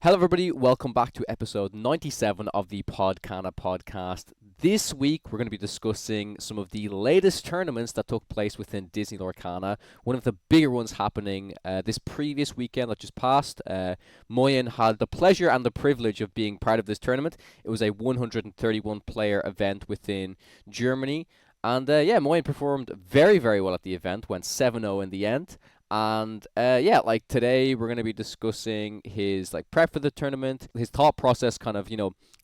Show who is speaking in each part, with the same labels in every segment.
Speaker 1: Hello, everybody. Welcome back to episode 97 of the Podcana podcast. This week, we're going to be discussing some of the latest tournaments that took place within Disney Lorcana. One of the bigger ones happening this previous weekend that just passed. Moyen had the pleasure and the privilege of being part of this tournament. It was a 131 player event within Germany. And Moyen performed very, very well at the event, went 7-0 in the end. And today we're going to be discussing his prep for the tournament, his thought process kind of,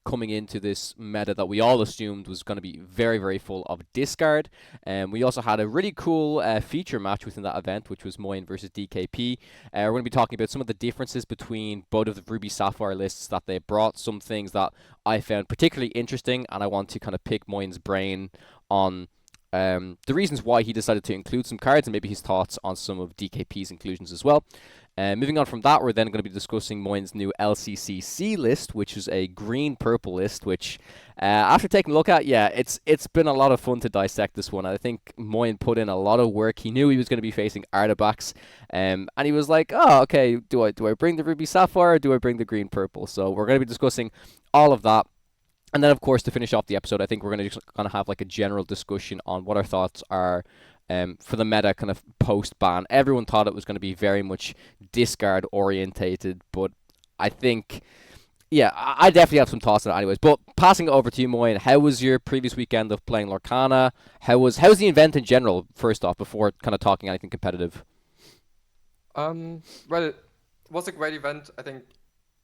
Speaker 1: coming into this meta that we all assumed was going to be very, very full of discard. And we also had a really cool feature match within that event, which was Moyen versus DKP. We're going to be talking about some of the differences between both of the Ruby Sapphire lists that they brought, some things that I found particularly interesting, and I want to kind of pick Moyen's brain on the reasons why he decided to include some cards and maybe his thoughts on some of DKP's inclusions as well. Moving on from that, we're then going to be discussing Moyen's new LCCC list, which is a green-purple list, which, after taking a look at, it's been a lot of fun to dissect this one. I think Moyen put in a lot of work. He knew he was going to be facing artifacts, and he was like, oh, okay, do I bring the Ruby Sapphire or do I bring the green-purple? So we're going to be discussing all of that. And then, of course, to finish off the episode, I think we're going to just kind of have like a general discussion on what our thoughts are for the meta kind of post-ban. Everyone thought it was going to be very much discard-orientated, but I think, I definitely have some thoughts on it anyways. But passing it over to you, Moyen, how was your previous weekend of playing Lorcana? How's the event in general, first off, before kind of talking anything competitive?
Speaker 2: Well, it was a great event. I think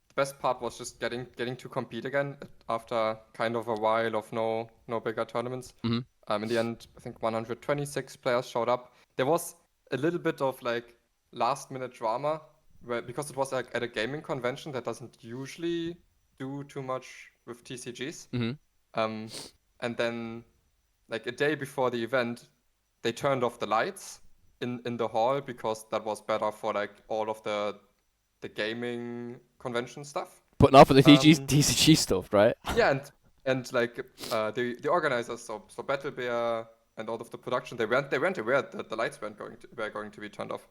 Speaker 2: the best part was just getting to compete again after kind of a while of no bigger tournaments.
Speaker 1: Mm-hmm.
Speaker 2: In the end, I think 126 players showed up. There was a little bit of like last minute drama because it was like at a gaming convention that doesn't usually do too much with TCGs.
Speaker 1: Mm-hmm.
Speaker 2: And then like a day before the event, they turned off the lights in the hall because that was better for like all of the gaming convention stuff.
Speaker 1: But not for the TCG stuff, right?
Speaker 2: Yeah, and like the organizers, so Battle Bear and all of the production, they weren't aware that the lights were going to be turned off.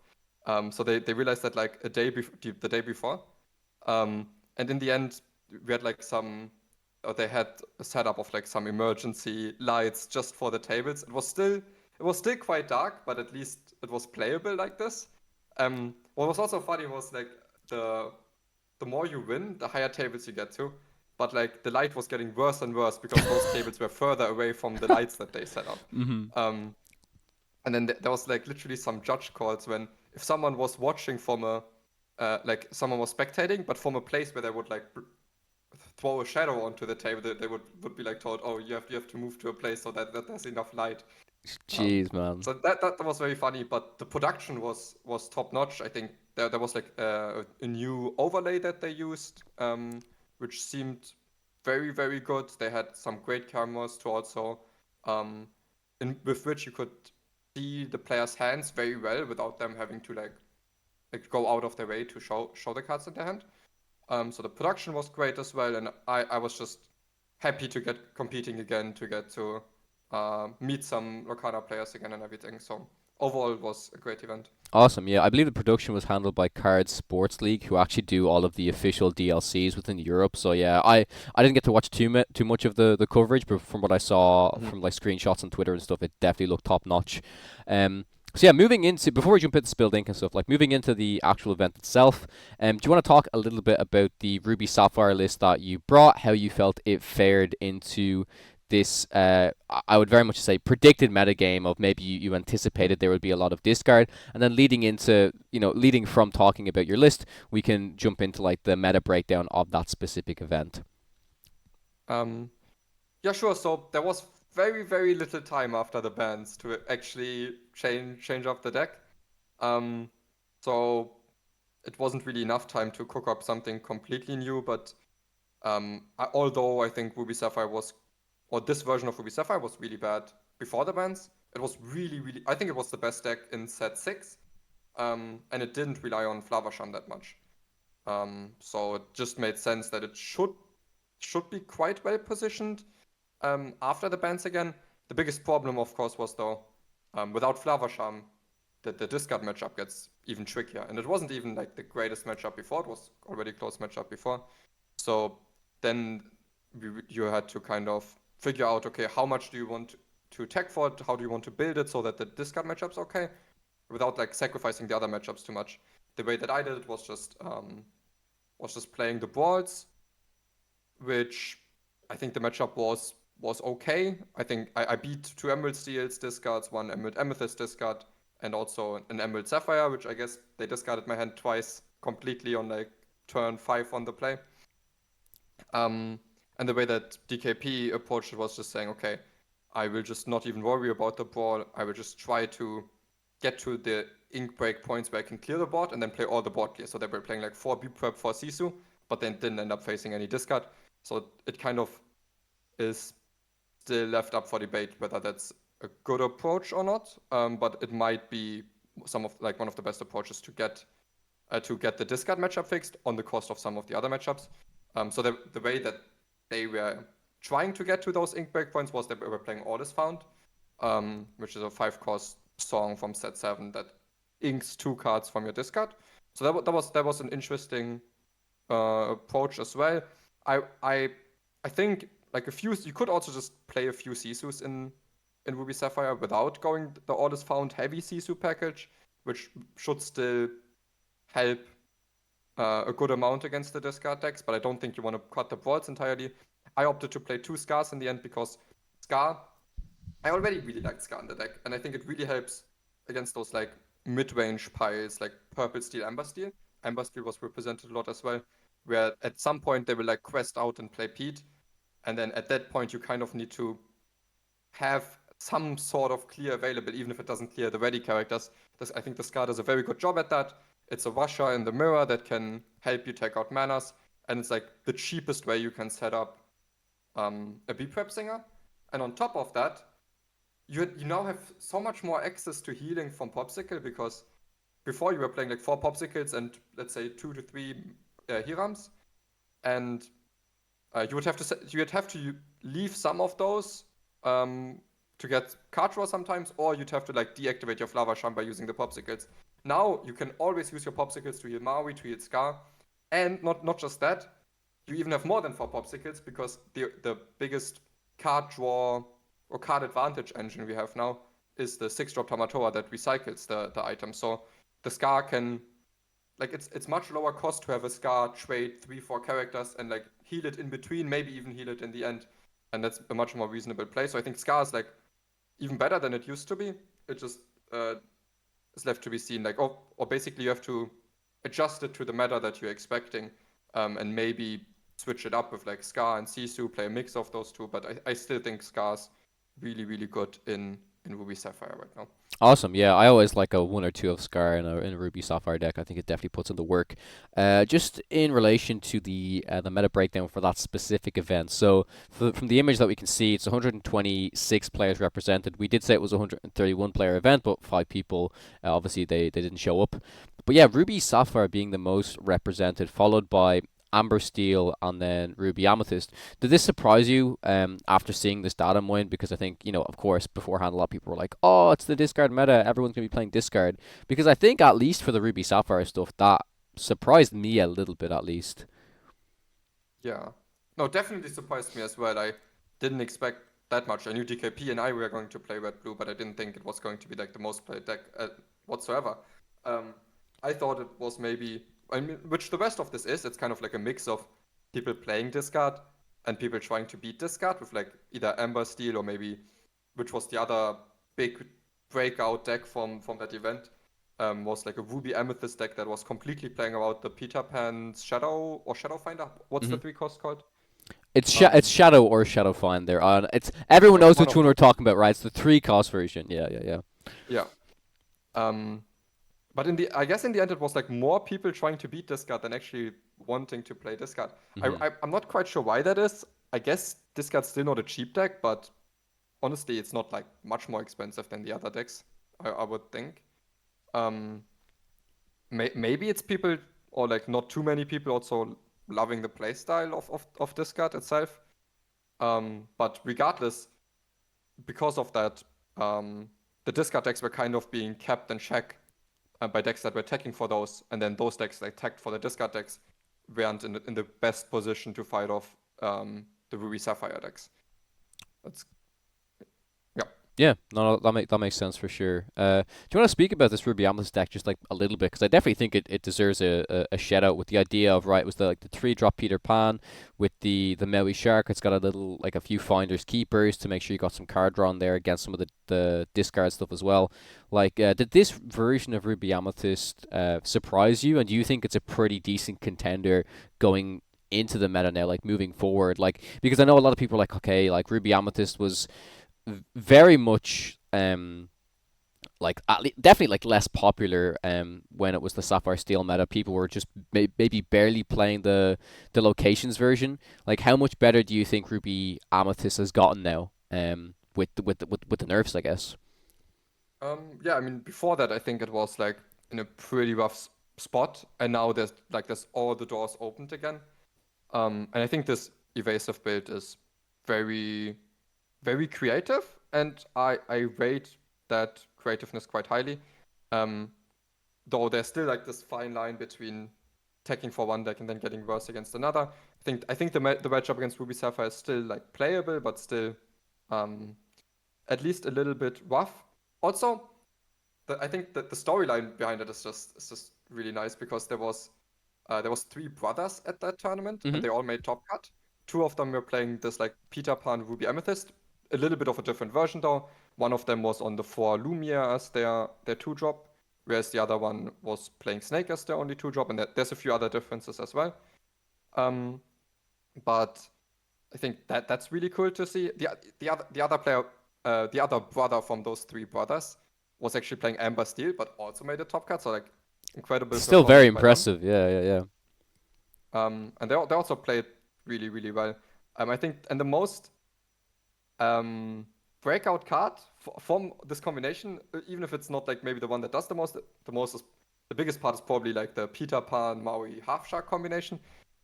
Speaker 2: So they realized that like the day before, and in the end we had like they had a setup of like some emergency lights just for the tables. It was still quite dark, but at least it was playable like this. What was also funny was like the more you win, the higher tables you get to. But like the light was getting worse and worse because those tables were further away from the lights that they set up.
Speaker 1: Mm-hmm.
Speaker 2: And then there was like literally some judge calls when if someone was watching from like someone was spectating, but from a place where they would like throw a shadow onto the table, they would be like told, oh, you have to move to a place so that there's enough light.
Speaker 1: Jeez, man.
Speaker 2: So that was very funny, but the production was top notch. I think there was like a new overlay that they used, which seemed very, very good. They had some great cameras to also, with which you could see the players' hands very well without them having to like go out of their way to show the cards in their hand. So the production was great as well, and I was just happy to get competing again, to get to meet some Lorcana players again and everything. So overall, it was a great event.
Speaker 1: Awesome, yeah. I believe the production was handled by Cards Sports League, who actually do all of the official DLCs within Europe. So yeah, I didn't get to watch too much of the coverage, but from what I saw from like screenshots on Twitter and stuff, it definitely looked top notch. So yeah, moving into before we jump into Spill Ink and stuff, like moving into the actual event itself, do you want to talk a little bit about the Ruby Sapphire list that you brought, how you felt it fared into this, I would very much say, predicted metagame of maybe you anticipated there would be a lot of discard, and then leading from talking about your list, we can jump into like the meta breakdown of that specific event.
Speaker 2: Yeah, sure. So there was very, very little time after the bans to actually change up the deck. So it wasn't really enough time to cook up something completely new, but although I think Ruby Sapphire or this version of Ruby Sapphire was really bad before the bans, it was really, really, I think it was the best deck in set 6, and it didn't rely on Flavasham that much. So it just made sense that it should be quite well positioned after the bans again. The biggest problem, of course, was though, without Flavasham, the discard matchup gets even trickier. And it wasn't even like the greatest matchup before. It was already close matchup before. So then you had to kind of figure out, okay, how much do you want to tech for it? How do you want to build it so that the discard matchup's okay, without like sacrificing the other matchups too much. The way that I did it was just playing the balls, which I think the matchup was okay. I think I beat 2 Emerald Steels discards, 1 Emerald Amethyst discard, and also an Emerald Sapphire, which I guess they discarded my hand twice completely on like turn 5 on the play. And the way that DKP approached it was just saying, okay, I will just not even worry about the brawl. I will just try to get to the ink break points where I can clear the board and then play all the board clear. So they were playing like 4 B prep for Sisu, but then didn't end up facing any discard. So it kind of is still left up for debate whether that's a good approach or not. But it might be one of the best approaches to get the discard matchup fixed on the cost of some of the other matchups. So the way that they were trying to get to those ink break points was that they were playing All Is Found, which is a 5-cost song from set 7 that inks 2 cards from your discard. So that was an interesting approach as well. I think like you could also just play a few Sisus in Ruby Sapphire without going the All Is Found heavy Sisu package, which should still help a good amount against the discard decks, but I don't think you want to cut the balls entirely. I opted to play 2 Scars in the end because Scar, I already really liked Scar in the deck, and I think it really helps against those like mid-range piles like Purple Steel, Amber Steel. Amber Steel was represented a lot as well, where at some point they will like quest out and play Pete, and then at that point you kind of need to have some sort of clear available, even if it doesn't clear the ready characters. I think the Scar does a very good job at that. It's a rusher in the mirror that can help you take out manas, and it's like the cheapest way you can set up a B-Prep Singer. And on top of that, you now have so much more access to healing from Popsicle, because before you were playing like 4 Popsicles and let's say 2 to 3 Hirams, and you would have to leave some of those to get card draw sometimes, or you'd have to like deactivate your Flower Charm by using the Popsicles. Now you can always use your Popsicles to heal Maui, to heal Scar, and not just that, you even have more than 4 Popsicles, because the biggest card draw or card advantage engine we have now is the 6-drop Tamatoa that recycles the item. So the Scar can, like, it's much lower cost to have a Scar trade 3-4 characters and like heal it in between, maybe even heal it in the end, and that's a much more reasonable play. So I think Scar is like even better than it used to be. It just is left to be seen. Like, or basically you have to adjust it to the meta that you're expecting, and maybe switch it up with like Scar and Sisu, play a mix of those two. But I still think Scar's really, really good in Ruby Sapphire right now.
Speaker 1: Awesome. Yeah, I always like a 1 or 2 of Scar in a Ruby Sapphire deck. I think it definitely puts in the work. Just in relation to the meta breakdown for that specific event. So from the image that we can see, it's 126 players represented. We did say it was a 131 player event, but 5 people obviously they didn't show up. But yeah, Ruby Sapphire being the most represented, followed by Amber Steel and then Ruby Amethyst. Did this surprise you after seeing this data, Moyen? Because I think, of course, beforehand, a lot of people were like, oh, it's the discard meta. Everyone's going to be playing discard. Because I think, at least for the Ruby Sapphire stuff, that surprised me a little bit, at least.
Speaker 2: Yeah. No, definitely surprised me as well. I didn't expect that much. I knew DKP and I were going to play Red-Blue, but I didn't think it was going to be like the most played deck whatsoever. I thought it was maybe... which the rest of this is, it's kind of like a mix of people playing discard and people trying to beat discard with like either Amber Steel or maybe, which was the other big breakout deck from that event, was like a Ruby Amethyst deck that was completely playing about the Peter Pan's Shadow or Shadow Finder. What's the 3-cost called?
Speaker 1: It's Shadow or Shadow Finder. Everyone knows which one we're talking about, right? It's the 3-cost version. Yeah.
Speaker 2: But I guess in the end it was like more people trying to beat discard than actually wanting to play discard. I'm not quite sure why that is. I guess discard's still not a cheap deck, but honestly it's not like much more expensive than the other decks, I would think. Maybe it's people, or like not too many people also loving the playstyle of discard itself. But regardless, because of that, the discard decks were kind of being kept in check by decks that were attacking for those, and then those decks that attacked for the discard decks weren't in the best position to fight off the Ruby Sapphire decks. That's
Speaker 1: Yeah, no, that makes sense for sure. Do you want to speak about this Ruby Amethyst deck just like a little bit? Because I definitely think it deserves a shout out with the idea of, right, it was the 3-drop Peter Pan with the Maui Shark. It's got a little, like, a few Finders Keepers to make sure you got some card draw on there against some of the discard stuff as well. Like, did this version of Ruby Amethyst surprise you? And do you think it's a pretty decent contender going into the meta now, like moving forward? Like, because I know a lot of people are like, okay, like Ruby Amethyst was very much like definitely like less popular when it was the Sapphire Steel meta. People were just maybe barely playing the locations version. Like, how much better do you think Ruby Amethyst has gotten now with the nerfs, I guess?
Speaker 2: Yeah, I mean, before that, I think it was like in a pretty rough spot, and now there's all the doors opened again. And I think this evasive build is very, very creative, and I rate that creativeness quite highly. Though there's still like this fine line between attacking for one deck and then getting worse against another. I think the matchup against Ruby Sapphire is still like playable, but still at least a little bit rough. Also, I think that the storyline behind it is just really nice, because there was 3 brothers at that tournament, and they all made top cut. 2 of them were playing this like Peter Pan Ruby Amethyst, a little bit of a different version though. One of them was on the 4 Lumiere as their 2-drop, whereas the other one was playing Snake as their only 2-drop, and there's a few other differences as well. But I think that's really cool to see. The other player, the other brother from those 3 brothers, was actually playing Amber Steel, but also made a top cut. So like, incredible.
Speaker 1: Still very impressive. Yeah.
Speaker 2: And they also played really, really well. I think, and the most breakout card from this combination, even if it's not like maybe the one that does the biggest part is probably like the Peter Pan Maui Half Shark combination.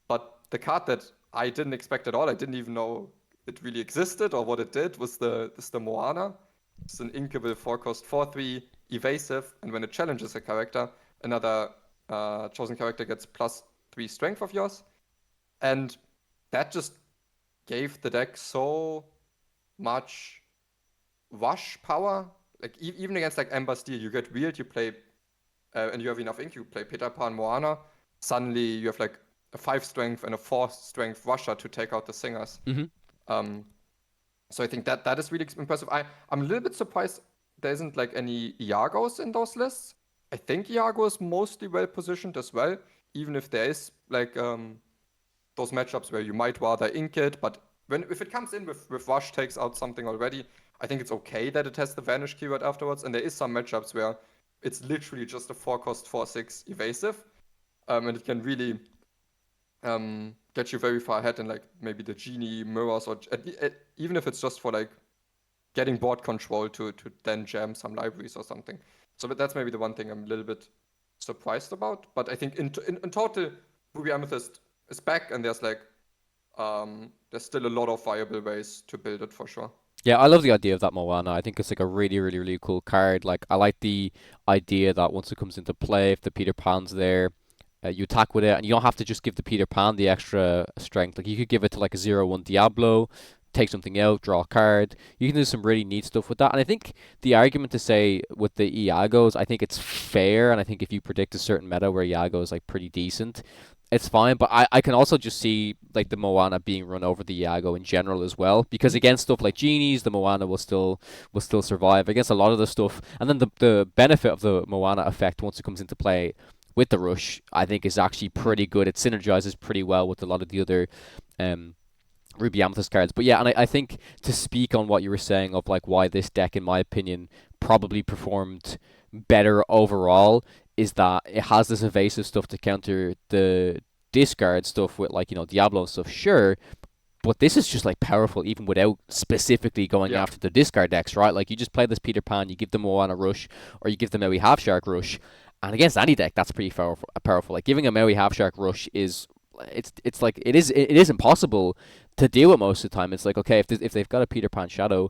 Speaker 2: But the card that I didn't expect at all, I didn't even know it really existed or what it did, was the Moana. It's an inkable 4-cost 4/3 evasive, and when it challenges a character, another chosen character gets +3 strength of yours. And that just gave the deck so much rush power. Like, even against like Amber Steel, you get wheeled, you play, and you have enough ink, you play Peter Pan Moana. Suddenly you have like a 5 strength and a 4 strength rusher to take out the singers. So I think that is really impressive. I'm a little bit surprised there isn't like any Iagos in those lists. I think Iago is mostly well positioned as well, even if there is like those matchups where you might rather ink it, but if it comes in with rush, takes out something already, I think it's okay that it has the vanish keyword afterwards. And there is some matchups where it's literally just a 4-cost 4/6 evasive, and it can really get you very far ahead in like maybe the Genie mirrors, or even if it's just for like getting board control to then jam some libraries or something. So that's maybe the one thing I'm a little bit surprised about. But I think in total, Ruby Amethyst is back, and there's like there's still a lot of viable ways to build it for sure.
Speaker 1: Yeah, I love the idea of that Moana. I think it's like a really, really, really cool card. Like, I like the idea that once it comes into play, if the Peter Pan's there, you attack with it, and you don't have to just give the Peter Pan the extra strength. Like, you could give it to like a 0/1 Diablo, take something out, draw a card. You can do some really neat stuff with that. And I think the argument to say with the Iagos, I think it's fair, and I think if you predict a certain meta where Iago is like pretty decent, it's fine. But I can also just see like the Moana being run over the Iago in general as well, because against stuff like Genies, the Moana will still survive against a lot of the stuff. And then the benefit of the Moana effect once it comes into play with the rush, I think, is actually pretty good. It synergizes pretty well with a lot of the other Ruby Amethyst cards. But yeah, and I think to speak on what you were saying of like why this deck, in my opinion, probably performed better overall, is that it has this evasive stuff to counter the discard stuff with, like, Diablo and stuff, sure, but this is just like powerful even without specifically going after the discard decks, right? Like, you just play this Peter Pan, you give them Moana rush, or you give them Maui Half Shark rush, and against any deck that's pretty powerful. Like, giving a Maui Half Shark rush is it's like it is impossible to deal with most of the time. It's like, okay, if they've got a Peter Pan Shadow,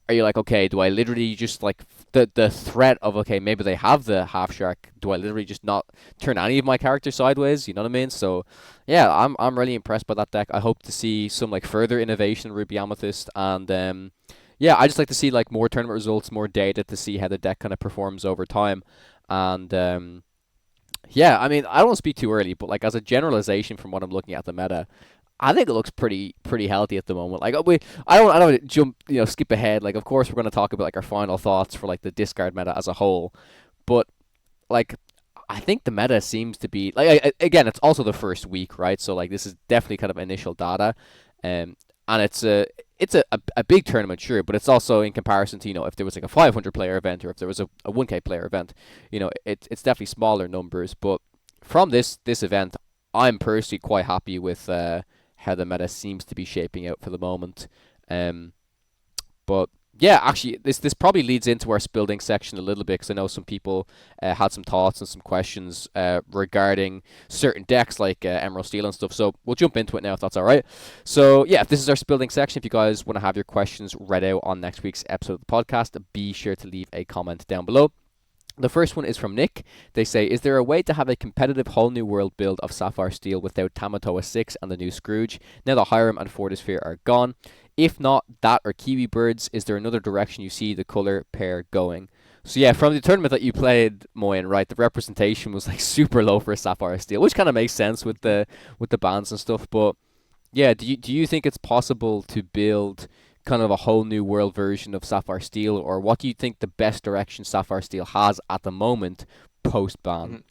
Speaker 1: are you like, okay, do I literally just like the threat of, okay, maybe they have the half shark, do I literally just not turn any of my characters sideways? You know what I mean? So yeah, I'm really impressed by that deck. I hope to see some like further innovation in Ruby Amethyst, and yeah, I just like to see like more tournament results, more data to see how the deck kind of performs over time. And yeah, I mean, I don't want to speak too early, but like as a generalization from what I'm looking at the meta, I think it looks pretty healthy at the moment. Like I don't jump, skip ahead. Like of course we're going to talk about like our final thoughts for like the discard meta as a whole, but like I think the meta seems to be like, again, it's also the first week, right? So like this is definitely kind of initial data, um, and it's a big tournament, sure, but it's also in comparison to, if there was like a 500 player event, or if there was a 1K player event, it's definitely smaller numbers. But from this event, I'm personally quite happy with how the meta seems to be shaping out for the moment. Um, but yeah, actually, this probably leads into our building section a little bit, because I know some people had some thoughts and some questions regarding certain decks like Emerald Steel and stuff. So we'll jump into it now if that's all right. So yeah, if this is our building section, if you guys want to have your questions read out on next week's episode of the podcast, be sure to leave a comment down below. The first one is from Nick. They say, is there a way to have a competitive whole new world build of Sapphire Steel without Tamatoa 6 and the new Scrooge, now that Hiram and Fortisphere are gone? If not that or Kiwi Birds, is there another direction you see the color pair going? So yeah, from the tournament that you played, Moyen, right, the representation was like super low for Sapphire Steel, which kind of makes sense with the bands and stuff. But yeah, do you think it's possible to build kind of a whole new world version of Sapphire Steel, or what do you think the best direction Sapphire Steel has at the moment post ban?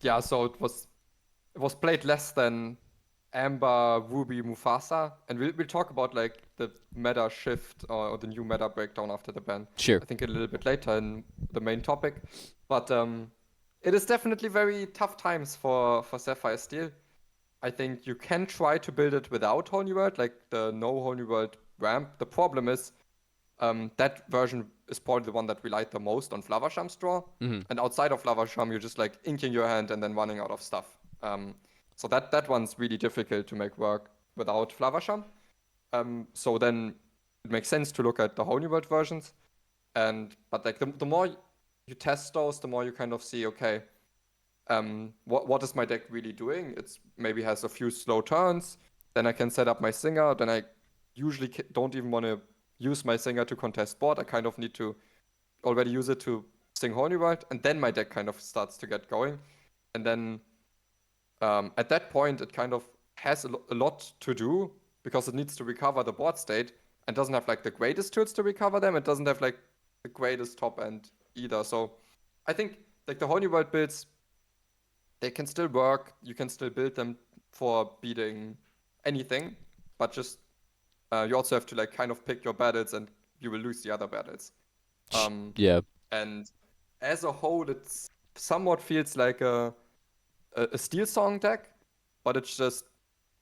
Speaker 2: Yeah, so it was played less than Amber, Ruby, Mufasa, and we'll talk about like the meta shift, or the new meta breakdown after the ban.
Speaker 1: Sure.
Speaker 2: I think a little bit later in the main topic, but it is definitely very tough times for Sapphire Steel. I think you can try to build it without Whole New World, like the no Whole New World ramp. The problem is that version is probably the one that relied the most on Flaversham's draw.
Speaker 1: Hmm.
Speaker 2: And outside of Flaversham, you're just like inking your hand and then running out of stuff. So that one's really difficult to make work without Flaversham. So then it makes sense to look at the Whole New World versions. But like the more you test those, the more you kind of see, okay, what is my deck really doing? It's maybe has a few slow turns. Then I can set up my Singer. Then I usually don't even want to use my Singer to contest board. I kind of need to already use it to sing Holy World, and then my deck kind of starts to get going. And then at that point, it kind of has a lot to do, because it needs to recover the board state and doesn't have like the greatest tools to recover them. It doesn't have like the greatest top end either. So I think like the Holy World builds, they can still work. You can still build them for beating anything, but just you also have to like kind of pick your battles, and you will lose the other battles.
Speaker 1: Yeah.
Speaker 2: And as a whole, it somewhat feels like a Steel Song deck, but it's just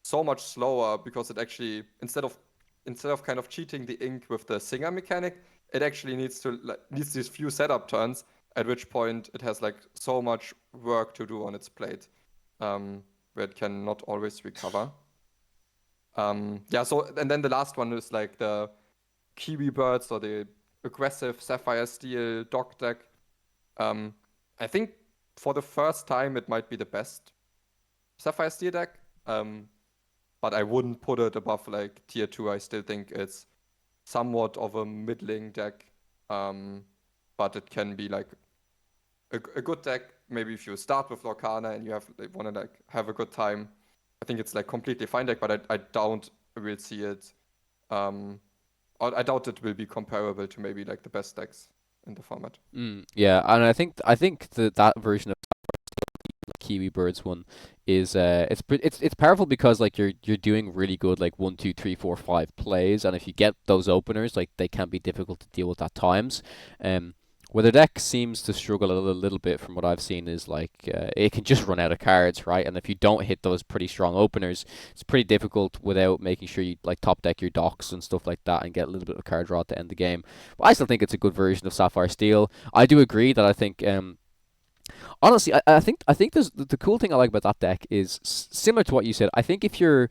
Speaker 2: so much slower, because it actually instead of kind of cheating the ink with the Singer mechanic, it actually needs these few setup turns, at which point it has like so much work to do on its plate, where it can not always recover. Yeah, so, and then the last one is like the Kiwi Birds, or the aggressive Sapphire Steel dog deck. I think for the first time it might be the best Sapphire Steel deck, but I wouldn't put it above like tier 2. I still think it's somewhat of a middling deck, but it can be like a good deck. Maybe if you start with Lorcana and you want to like have a good time, I think it's like completely fine deck, but I doubt we'll see it. I doubt it will be comparable to maybe like the best decks in the format.
Speaker 1: Yeah, and I think that version of Kiwi Birds one is it's powerful, because like you're doing really good like 1, 2, 3, 4, 5 plays, and if you get those openers, like they can be difficult to deal with at times. Where the deck seems to struggle a little bit from what I've seen is like it can just run out of cards, right? And if you don't hit those pretty strong openers, it's pretty difficult without making sure you like top deck your docks and stuff like that and get a little bit of card draw to end the game. But I still think it's a good version of Sapphire Steel. I do agree that I think honestly, I think there's the cool thing I like about that deck is similar to what you said. I think if you're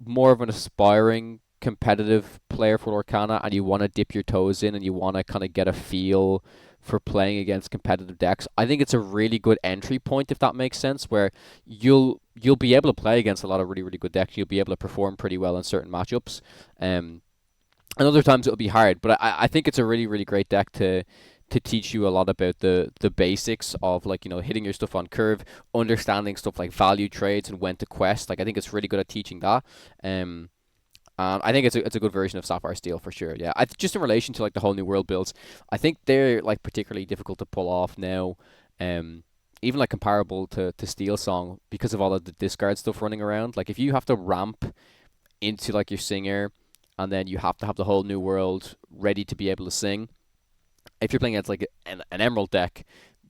Speaker 1: more of an aspiring competitive player for Lorcana and you want to dip your toes in and you want to kind of get a feel for playing against competitive decks, I think it's a really good entry point if that makes sense, where you'll be able to play against a lot of really really good decks. You'll be able to perform pretty well in certain matchups. And other times it'll be hard, but I think it's a really really great deck to teach you a lot about the basics of like hitting your stuff on curve, understanding stuff like value trades and when to quest. Like I think it's really good at teaching that. I think it's a good version of Sapphire Steel for sure. Yeah, just in relation to like the whole new world builds, I think they're like particularly difficult to pull off now. Even like comparable to Steel Song because of all of the discard stuff running around. Like if you have to ramp into like your singer, and then you have to have the whole new world ready to be able to sing. If you're playing against like an Emerald deck,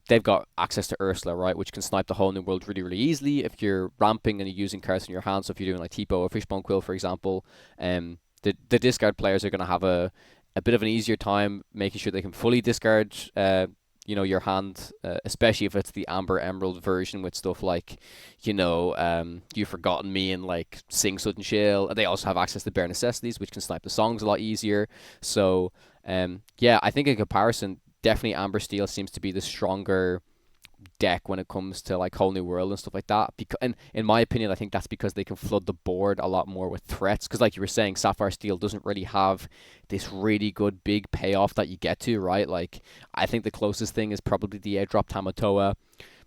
Speaker 1: they've got access to Ursula, right, which can snipe the whole new world really, really easily. If you're ramping and you're using cards in your hand, so if you're doing like Tipo or Fishbone Quill, for example, the discard players are going to have a bit of an easier time making sure they can fully discard, your hand, especially if it's the Amber Emerald version with stuff like, You've Forgotten Me and like Sing Sudden Shale. And they also have access to Bare Necessities, which can snipe the songs a lot easier. So, yeah, I think in comparison, definitely Amber Steel seems to be the stronger deck when it comes to like whole new world and stuff like that. Because, and in my opinion, I think that's because they can flood the board a lot more with threats. Because like you were saying, Sapphire Steel doesn't really have this really good big payoff that you get to, right? Like I think the closest thing is probably the 8-drop Tamatoa.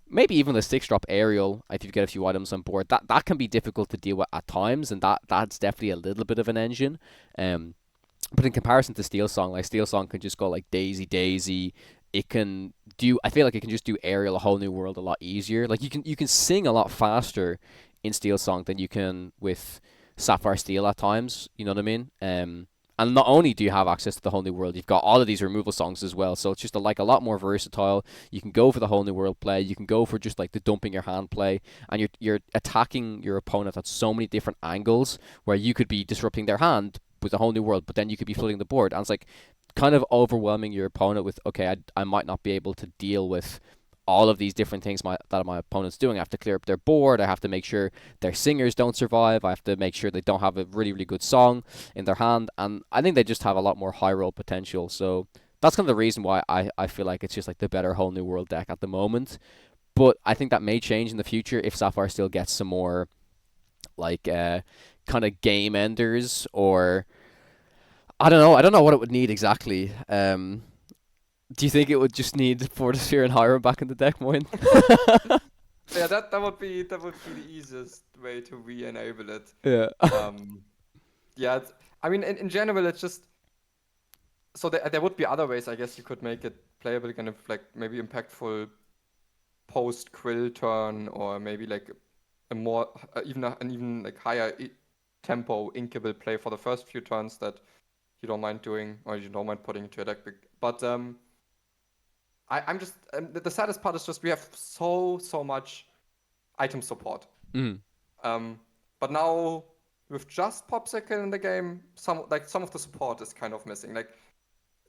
Speaker 1: Maybe even the 6-drop Aerial, if you get a few items on board. That can be difficult to deal with at times, and that's definitely a little bit of an engine. But in comparison to Steel Song, like Steel Song can just go like Daisy Daisy. It can do. I feel like it can just do Aerial a whole new world a lot easier. Like you can sing a lot faster in Steel Song than you can with Sapphire Steel at times. You know what I mean? And not only do you have access to the whole new world, you've got all of these removal songs as well. So it's just like a lot more versatile. You can go for the whole new world play. You can go for just like the dumping your hand play, and you're attacking your opponent at so many different angles where you could be disrupting their hand with a whole new world, but then you could be flooding the board, and it's like kind of overwhelming your opponent with, okay, I might not be able to deal with all of these different things that my opponent's doing. I have to clear up their board. I have to make sure their singers don't survive. I have to make sure they don't have a really, really good song in their hand. And I think they just have a lot more high roll potential. So that's kind of the reason why I feel like it's just like the better whole new world deck at the moment. But I think that may change in the future if Sapphire still gets some more like kind of game enders, or I don't know. I don't know what it would need exactly. Do you think it would just need Fortisphere and Hiram back in the deck, Moyen?
Speaker 2: Yeah, that would be the easiest way to re-enable it.
Speaker 1: Yeah.
Speaker 2: Yeah, I mean, in general, it's just so there would be other ways, I guess, you could make it playable, kind of like maybe impactful post Quill turn, or maybe like a more even like higher tempo inkable play for the first few turns that you don't mind doing, or you don't mind putting into your deck. But I'm just the saddest part is just we have so much item support. But now with just Popsicle in the game, some of the support is kind of missing. Like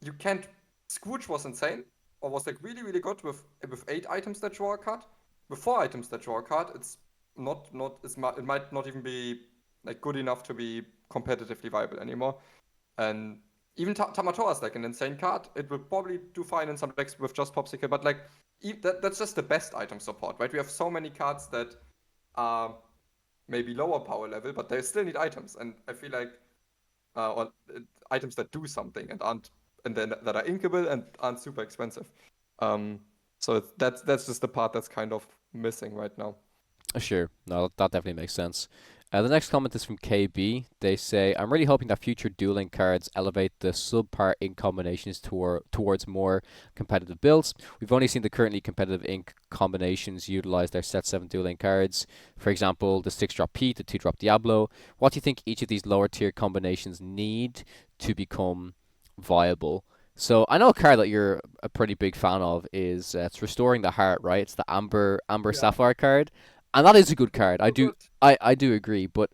Speaker 2: you can't. Scrooge was insane, or was like really really good with 8 items that draw a card. With 4 items that draw a card, it's not it might not even be like good enough to be competitively viable anymore. And even Tamatoa is like an insane card. It will probably do fine in some decks with just Popsicle, but like that's just the best item support, right? We have so many cards that are maybe lower power level, but they still need items, and I feel like or items that do something and then that are inkable and aren't super expensive. So that's just the part that's kind of missing right now.
Speaker 1: Sure. No, that definitely makes sense. The next comment is from KB. They say, I'm really hoping that future dueling cards elevate the subpar ink combinations towards more competitive builds. We've only seen the currently competitive ink combinations utilize their set 7 dueling cards. For example, the 6-drop Pete, the 2-drop Diablo. What do you think each of these lower tier combinations need to become viable? So I know a card that you're a pretty big fan of is it's Restoring the Heart, right? It's the Amber Sapphire card. And that is a good card. I do agree, but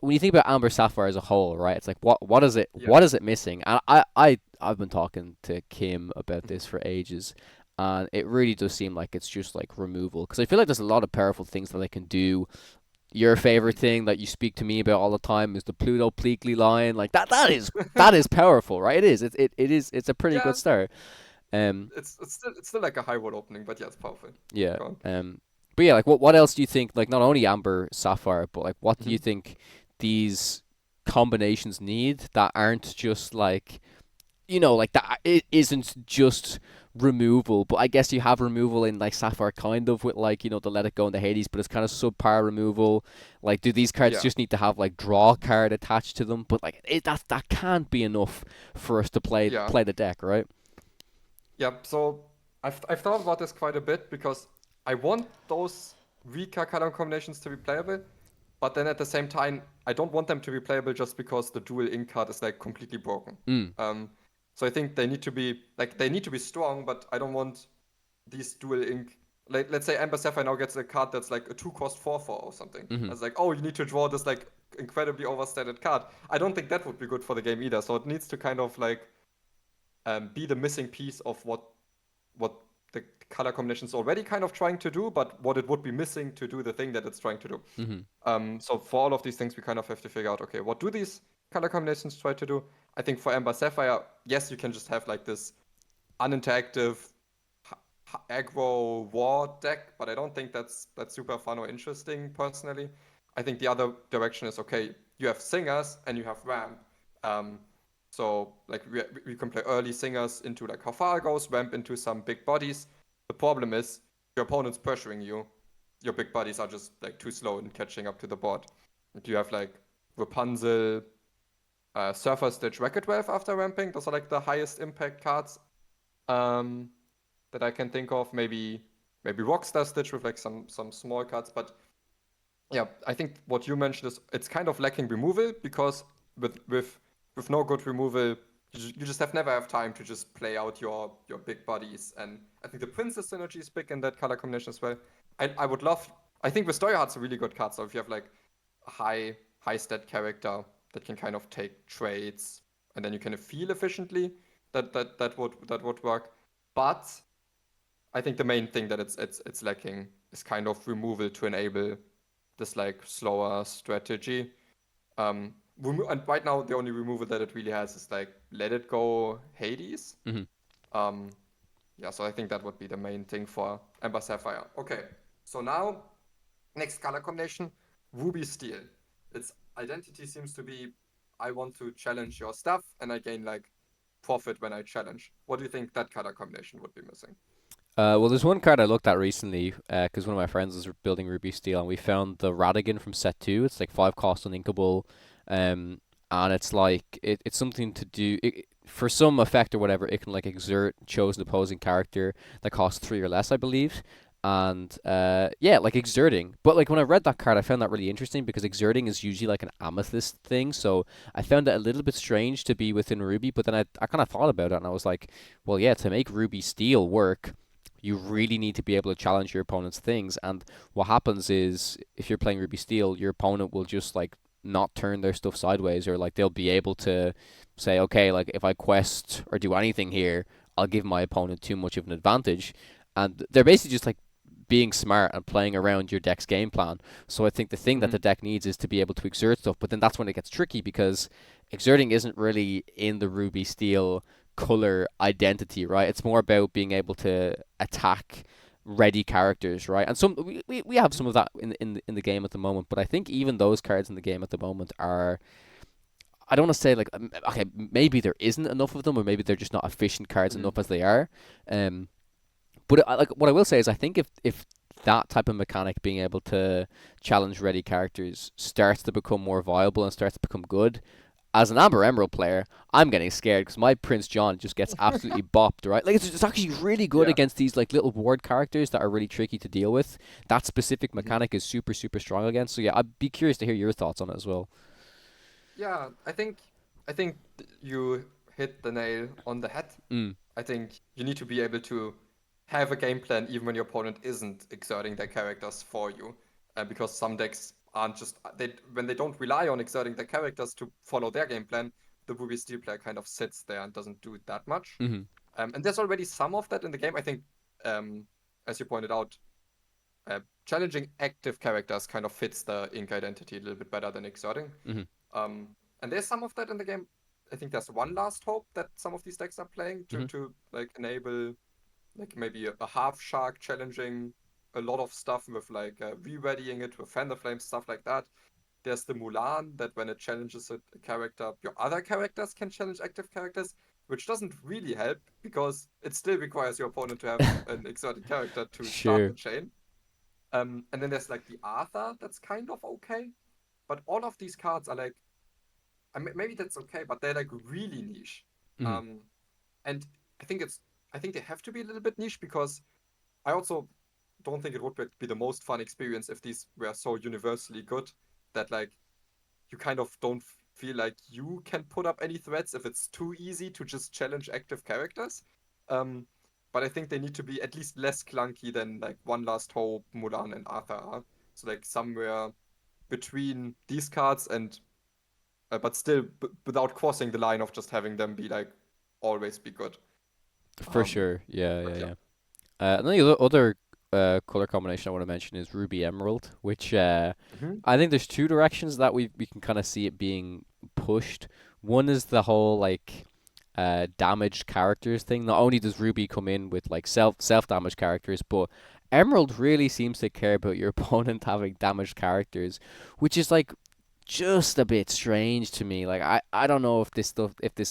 Speaker 1: when you think about Amber Sapphire as a whole, right? It's like what is it missing? And I've been talking to Kim about this for ages, and it really does seem like it's just like removal, because I feel like there's a lot of powerful things that they can do your favorite thing that you speak to me about all the time is the Pluto Pleakley line. Like that is powerful, right? It is. It's a pretty good
Speaker 2: Yeah,
Speaker 1: start. Um,
Speaker 2: it's still like a high roll opening, but yeah, it's powerful.
Speaker 1: yeah.
Speaker 2: Go on.
Speaker 1: But yeah, like what else do you think? Like not only Amber Sapphire, but like what do you
Speaker 2: Mhm.
Speaker 1: think these combinations need that aren't just like like that it isn't just removal, but I guess you have removal in like Sapphire kind of with like, the Let It Go and the Hades, but it's kind of subpar removal. Like do these cards
Speaker 2: Yeah,
Speaker 1: just need to have like draw card attached to them? But like that can't be enough for us to play
Speaker 2: yeah,
Speaker 1: play the deck, right?
Speaker 2: yeah. So I've thought about this quite a bit because I want those weaker color combinations to be playable, but then at the same time, I don't want them to be playable just because the dual ink card is like completely broken.
Speaker 1: Mm.
Speaker 2: Um, so I think they need to be strong, but I don't want these dual ink. Like, let's say Amber Sapphire now gets a card that's like a 2-cost 4/4 or something.
Speaker 1: Mm-hmm.
Speaker 2: It's like, oh, you need to draw this like incredibly overstated card. I don't think that would be good for the game either. So it needs to kind of like be the missing piece of what the color combination is already kind of trying to do, but what it would be missing to do the thing that it's trying to do.
Speaker 1: Mm-hmm.
Speaker 2: So for all of these things, we kind of have to figure out, okay, what do these color combinations try to do? I think for Amber Sapphire, yes, you can just have like this uninteractive aggro war deck, but I don't think that's super fun or interesting personally. I think the other direction is, okay, you have singers and you have ramp. Um, so like we can play early singers into like how far it goes, ramp into some big bodies. The problem is your opponent's pressuring you. Your big bodies are just like too slow in catching up to the board. And you have like Rapunzel, Surfer Stitch, Wreck-It Ralph after ramping. Those are like the highest impact cards. Um, that I can think of. Maybe Rockstar Stitch with like some small cards, but yeah, I think what you mentioned is it's kind of lacking removal because with no good removal, you just never have time to just play out your big bodies. And I think the Princess synergy is big in that color combination as well. I would love. I think Story Heart's a really good card. So if you have like a high stat character that can kind of take trades and then you can feel efficiently, that would work. But I think the main thing that it's lacking is kind of removal to enable this like slower strategy. And right now the only removal that it really has is like Let It Go Hades.
Speaker 1: Mm-hmm.
Speaker 2: Um, yeah, so I think that would be the main thing for Amber Sapphire. Okay, so now next color combination, Ruby Steel. Its identity seems to be I want to challenge your stuff and I gain like profit when I challenge. What do you think that color combination would be missing?
Speaker 1: Well, there's one card I looked at recently because one of my friends was building Ruby Steel, and we found the Radigan from set 2. It's like 5 cost uninkable, and it's like it's something to do for some effect or whatever. It can like exert chosen opposing character that costs 3 or less, I believe. And yeah, like exerting. But like when I read that card, I found that really interesting because exerting is usually like an amethyst thing. So I found it a little bit strange to be within Ruby. But then I kind of thought about it, and I was like, well, yeah, to make Ruby Steel work, you really need to be able to challenge your opponent's things. And what happens is if you're playing Ruby Steel, your opponent will just like not turn their stuff sideways, or like they'll be able to say, okay, like if I quest or do anything here, I'll give my opponent too much of an advantage. And they're basically just like being smart and playing around your deck's game plan. So I think the thing that
Speaker 2: Mm-hmm.
Speaker 1: the deck needs is to be able to exert stuff, but then that's when it gets tricky because exerting isn't really in the Ruby Steel color identity, right? It's more about being able to attack ready characters, right? And we have some of that in the game at the moment, but I think even those cards in the game at the moment are, I don't want to say like okay, maybe there isn't enough of them, or maybe they're just not efficient cards
Speaker 2: Mm-hmm.
Speaker 1: enough as they are. But like what I will say is I think if that type of mechanic, being able to challenge ready characters, starts to become more viable and starts to become good, as an Amber Emerald player, I'm getting scared because my Prince John just gets absolutely bopped, right? Like it's actually really good
Speaker 2: Yeah.
Speaker 1: against these like little ward characters that are really tricky to deal with. That specific
Speaker 2: Mm-hmm.
Speaker 1: mechanic is super super strong against. So yeah, I'd be curious to hear your thoughts on it as well.
Speaker 2: Yeah, I think you hit the nail on the head.
Speaker 1: Mm.
Speaker 2: I think you need to be able to have a game plan even when your opponent isn't exerting their characters for you, because some decks aren't just they when they don't rely on exerting their characters to follow their game plan, the Ruby Steel player kind of sits there and doesn't do that much.
Speaker 1: Mm-hmm.
Speaker 2: And there's already some of that in the game. I think, as you pointed out, challenging active characters kind of fits the ink identity a little bit better than exerting.
Speaker 1: Mhm.
Speaker 2: And there's some of that in the game. I think there's one last hope that some of these decks are playing to,
Speaker 1: Mhm.
Speaker 2: to like enable like maybe a half shark challenging a lot of stuff with like re-readying it with Fender Flames, stuff like that. There's the Mulan that when it challenges a character, your other characters can challenge active characters, which doesn't really help because it still requires your opponent to have an exotic character to start
Speaker 1: Sure.
Speaker 2: the chain. And then there's like the Arthur that's kind of okay, but all of these cards are like, maybe that's okay, but they're like really niche.
Speaker 1: Mhm.
Speaker 2: Um, and I think they have to be a little bit niche because I also don't think it would be the most fun experience if these were so universally good that like you kind of don't feel like you can put up any threats if it's too easy to just challenge active characters. Um, but I think they need to be at least less clunky than like One Last Hope, Mulan, and Arthur are. So like somewhere between these cards and, but still without crossing the line of just having them be like always be good.
Speaker 1: For
Speaker 2: Um,
Speaker 1: sure. Yeah,
Speaker 2: but
Speaker 1: yeah,
Speaker 2: yeah.
Speaker 1: yeah. And then the other color combination I want to mention is Ruby Emerald, which
Speaker 2: Mhm.
Speaker 1: I think there's two directions that we can kind of see it being pushed. One is the whole like damaged characters thing. Not only does Ruby come in with like self damaged characters, but Emerald really seems to care about your opponent having damaged characters, which is like just a bit strange to me. Like I don't know if this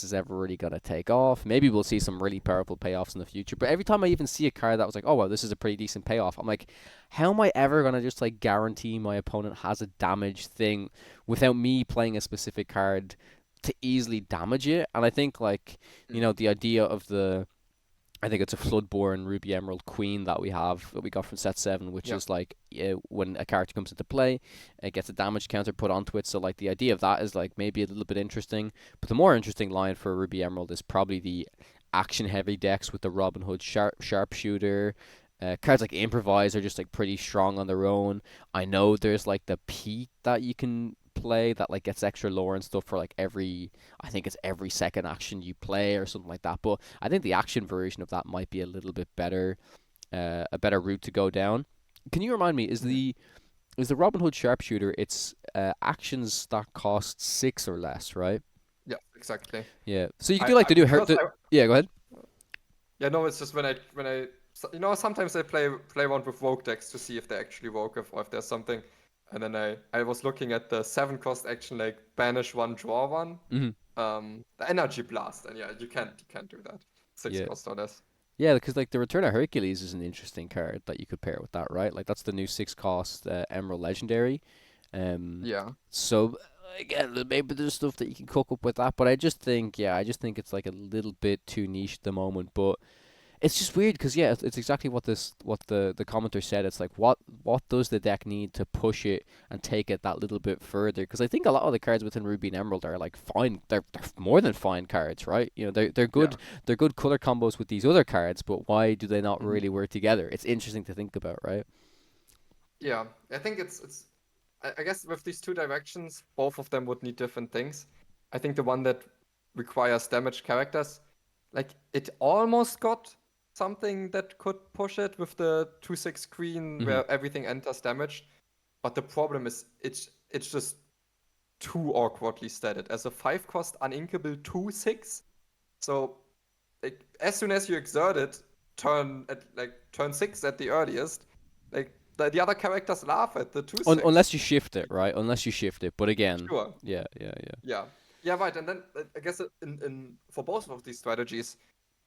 Speaker 1: is ever really gonna take off. Maybe we'll see some really powerful payoffs in the future. But every time I even see a card that was like, oh well, this is a pretty decent payoff, I'm like, how am I ever gonna just like guarantee my opponent has a damage thing without me playing a specific card to easily damage it? And I think like,
Speaker 2: Mm.
Speaker 1: the idea of the I think it's a Floodborn Ruby Emerald Queen that we got from set 7, which
Speaker 2: Yeah.
Speaker 1: is like when a character comes into play, it gets a damage counter put onto it. So like the idea of that is like maybe a little bit interesting. But the more interesting line for Ruby Emerald is probably the action heavy decks with the Robin Hood sharpshooter. Cards like Improvise are just like pretty strong on their own. I know there's like the Pete that you can play that like gets extra lore and stuff for like I think it's every second action you play or something like that. But I think the action version of that might be a little bit better, a better route to go down. Can you remind me?
Speaker 2: Mhm.
Speaker 1: Is the Robin Hood sharpshooter? It's actions that cost 6 or less, right?
Speaker 2: Yeah, exactly.
Speaker 1: Yeah. So you can
Speaker 2: I,
Speaker 1: do like
Speaker 2: I
Speaker 1: to do
Speaker 2: because I
Speaker 1: yeah. Go ahead.
Speaker 2: Yeah, no, it's just when I sometimes I play around with Rogue decks to see if they actually Rogue or if there's something, and then I was looking at the 7 cost action like banish one, draw one,
Speaker 1: Hmm.
Speaker 2: the energy blast, and yeah, you can't do that. Six
Speaker 1: Yeah.
Speaker 2: cost or less.
Speaker 1: Yeah, because like the Return of Hercules is an interesting card that you could pair with that, right? Like that's the new 6 cost Emerald Legendary. Um,
Speaker 2: Yeah.
Speaker 1: so again, maybe there's stuff that you can cook up with that, but I just think it's like a little bit too niche at the moment. But it's just weird because yeah, it's exactly what the commenter said. It's like what does the deck need to push it and take it that little bit further? Because I think a lot of the cards within Ruby and Emerald are like fine. They're more than fine cards, right?
Speaker 2: Yeah.
Speaker 1: they're good color combos with these other cards, but why do they not
Speaker 2: Mhm.
Speaker 1: really work together? It's interesting to think about, right?
Speaker 2: Yeah. I think it's I guess with these two directions, both of them would need different things. I think the one that requires damaged characters, like it almost got something that could push it with the 2/6 screen
Speaker 1: Hmm.
Speaker 2: where everything enters damaged. But the problem is it's just too awkwardly stated. As a 5 cost uninkable 2/6. So like as soon as you exert it, turn 6 at the earliest, like the other characters laugh at the 2/6.
Speaker 1: Unless you shift it, right? Unless you shift it, but again,
Speaker 2: Sure.
Speaker 1: yeah, yeah, yeah.
Speaker 2: Yeah. Yeah, right. And then I guess in for both of these strategies,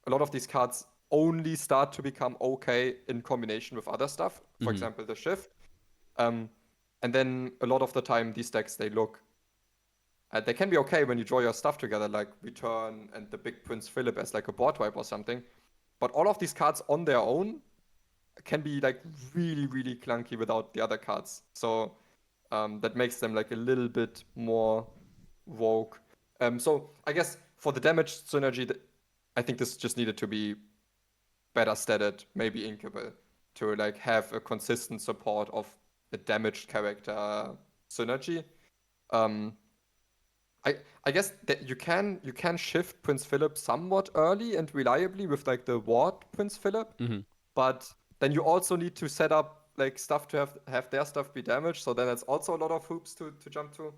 Speaker 2: a lot of these cards only start to become okay in combination with other stuff. For
Speaker 1: Hmm.
Speaker 2: example, the shift. Um, and then a lot of the time, these decks they can be okay when you draw your stuff together, like Return and the Big Prince Philip as like a board wipe or something. But all of these cards on their own can be like really, really clunky without the other cards. So that makes them like a little bit more woke. So I guess for the damage synergy, I think this just needed to be better statted, maybe inkable, to like have a consistent support of a damaged character synergy. Um, I I guess that you can shift Prince Philip somewhat early and reliably with like the ward Prince Philip,
Speaker 1: Hmm.
Speaker 2: but then you also need to set up like stuff to have their stuff be damaged. So then it's also a lot of hoops to jump to.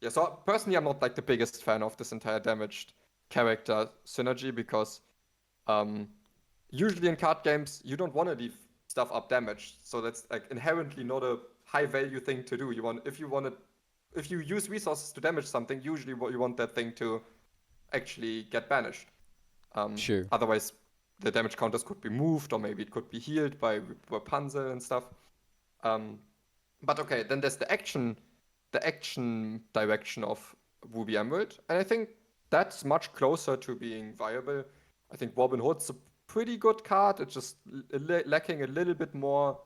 Speaker 2: Yeah. So personally, I'm not like the biggest fan of this entire damaged character synergy because usually in card games you don't want to leave stuff up damaged. So that's like inherently not a high value thing to do. If you use resources to damage something, usually what you want that thing to actually get banished.
Speaker 1: Sure.
Speaker 2: Otherwise, the damage counters could be moved, or maybe it could be healed by Rapunzel and stuff. But okay, then there's the action direction of Ruby Emerald, and I think that's much closer to being viable. I think Robin Hood's a pretty good card. It's just lacking a little bit more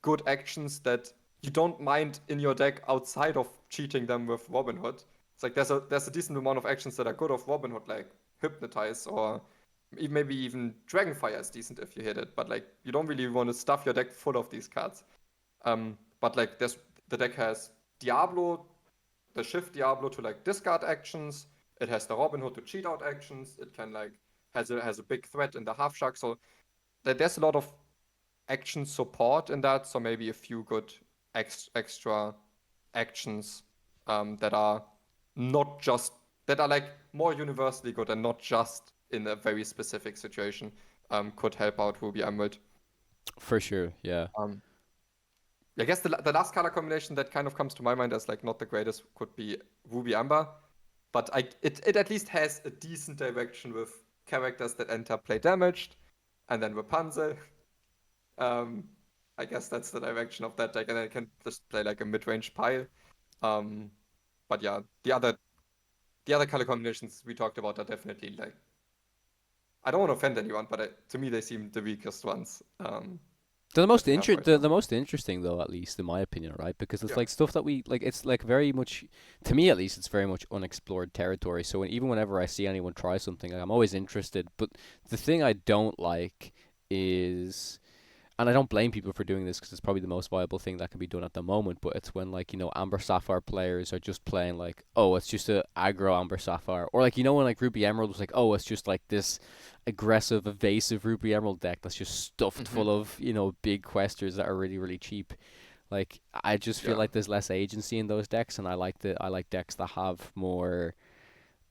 Speaker 2: good actions that you don't mind in your deck outside of cheating them with Robin Hood. It's like there's a decent amount of actions that are good of Robin Hood, like Hypnotize or maybe even Dragonfire is decent if you hit it, but like you don't really want to stuff your deck full of these cards. But like the deck has Diablo, the Shift Diablo to like discard actions. It has the Robin Hood to cheat out actions. It can like has a big threat in the Half Shark. So there's a lot of action support in that. So maybe a few good extra actions that are not just that are like more universally good and not just in a very specific situation could help out Ruby Emerald.
Speaker 1: For sure, yeah.
Speaker 2: I guess the last color combination that kind of comes to my mind as like not the greatest could be Ruby Amber, but it at least has a decent direction with characters that enter play damaged, and then Rapunzel. I guess that's the direction of that deck, and then it can just play like a mid-range pile. But yeah, the other color combinations we talked about are definitely like, I don't want to offend anyone, but to me they seem the weakest ones.
Speaker 1: They're the most
Speaker 2: that we have right now.
Speaker 1: the most interesting though, at least in my opinion, right? Because it's
Speaker 2: Yeah.
Speaker 1: like stuff that we like. It's like very much, to me at least, it's very much unexplored territory. So even whenever I see anyone try something, like, I'm always interested. But the thing I don't like is, and I don't blame people for doing this because it's probably the most viable thing that can be done at the moment. But it's when like Amber Sapphire players are just playing like, oh, it's just a aggro Amber Sapphire, or like when like Ruby Emerald was like, oh, it's just like this aggressive, evasive Ruby Emerald deck that's just stuffed full of big questers that are really really cheap. Like I just feel
Speaker 2: Yeah.
Speaker 1: like there's less agency in those decks, and I like decks that have more.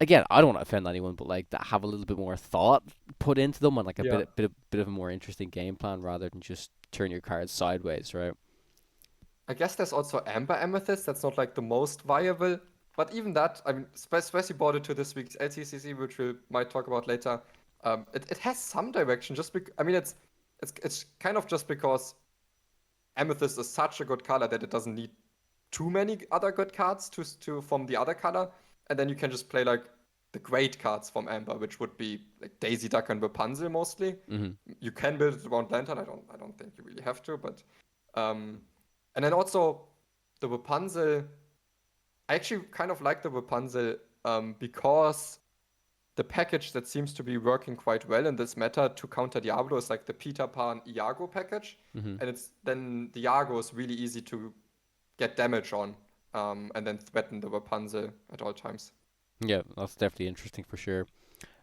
Speaker 1: Again, I don't want to offend anyone, but like that have a little bit more thought put into them and like a
Speaker 2: Yeah.
Speaker 1: bit of a more interesting game plan rather than just turn your cards sideways, right?
Speaker 2: I guess there's also Amber Amethyst. That's not like the most viable, but even that, I mean, especially brought it to this week's LCCC, which we might talk about later. It has some direction. I mean, it's kind of just because Amethyst is such a good color that it doesn't need too many other good cards to from the other color, and then you can just play like the great cards from Amber, which would be like Daisy Duck and Rapunzel mostly.
Speaker 1: Mm-hmm.
Speaker 2: You can build it around Lantern. I don't think you really have to, but and then also the Rapunzel. I actually kind of like the Rapunzel because the package that seems to be working quite well in this meta to counter Diablo is like the Peter Pan Iago package,
Speaker 1: Mm-hmm.
Speaker 2: and it's then the Iago is really easy to get damage on, and then threaten the Rapunzel at all times.
Speaker 1: Yeah, that's definitely interesting for sure.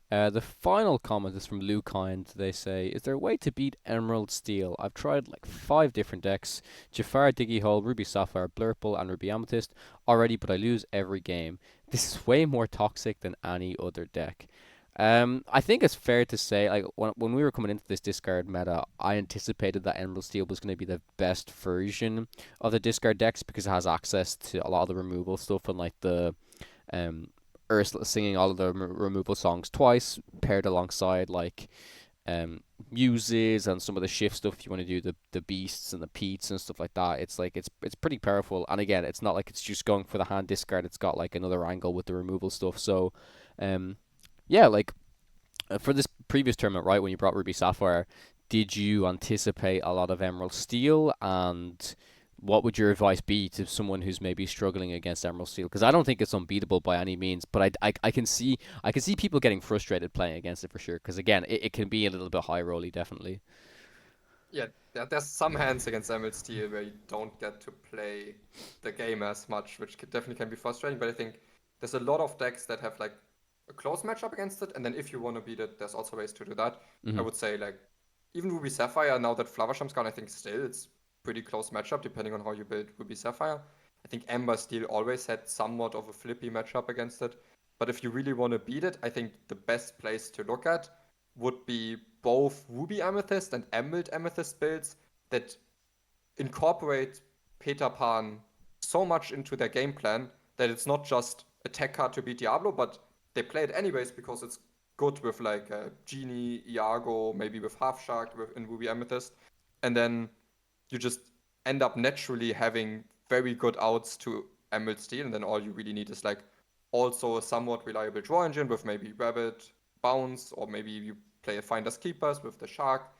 Speaker 1: The final comment is from Lukind. They say, is there a way to beat Emerald Steel? I've tried like 5 different decks, Jafar, Diggy Hole, Ruby Sapphire, Blurple, and Ruby Amethyst already, but I lose every game. This is way more toxic than any other deck. I think it's fair to say, like, when we were coming into this discard meta, I anticipated that Emerald Steel was going to be the best version of the discard decks because it has access to a lot of the removal stuff and like the um Ursula singing all of the removal songs twice, paired alongside like muses and some of the shift stuff. If you want to do the beasts and the peats and stuff like that, it's like it's pretty powerful. And again, it's not like it's just going for the hand discard. It's got like another angle with the removal stuff. So, yeah, like for this previous tournament, right when you brought Ruby Sapphire, did you anticipate a lot of Emerald Steel and what would your advice be to someone who's maybe struggling against Emerald Steel? Because I don't think it's unbeatable by any means, but I can see people getting frustrated playing against it for sure. Because again, it can be a little bit high rolly, definitely.
Speaker 2: Yeah, there's some hands against Emerald Steel where you don't get to play the game as much, which definitely can be frustrating. But I think there's a lot of decks that have like a close matchup against it, and then if you want to beat it, there's also ways to do that. I
Speaker 1: Mm-hmm.
Speaker 2: would say like even Ruby Sapphire, now that Flowersham's gone, I think still it's pretty close matchup depending on how you build Ruby Sapphire. I think Ember Steel always had somewhat of a flippy matchup against it. But if you really want to beat it, I think the best place to look at would be both Ruby Amethyst and Emerald Amethyst builds that incorporate Peter Pan so much into their game plan that it's not just a tech card to beat Diablo, but they play it anyways because it's good with like Genie, Iago, maybe with Half Shark in Ruby Amethyst. And then you just end up naturally having very good outs to Emerald Steel, and then all you really need is like also a somewhat reliable draw engine with maybe Rabbit, Bounce, or maybe you play a Finders Keepers with the Shark.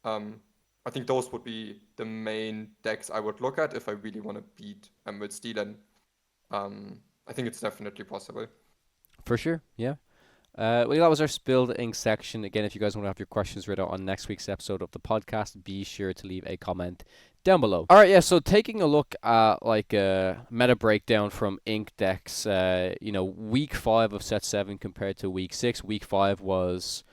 Speaker 2: I think those would be the main decks I would look at if I really want to beat Emerald Steel, and I think it's definitely possible.
Speaker 1: For sure, yeah. Well, that was our Spilled Ink section. Again, if you guys want to have your questions read out on next week's episode of the podcast, be sure to leave a comment down below. All right, yeah, so taking a look at like a meta breakdown from Ink decks, week 5 of set 7 compared to week 6. Week 5 was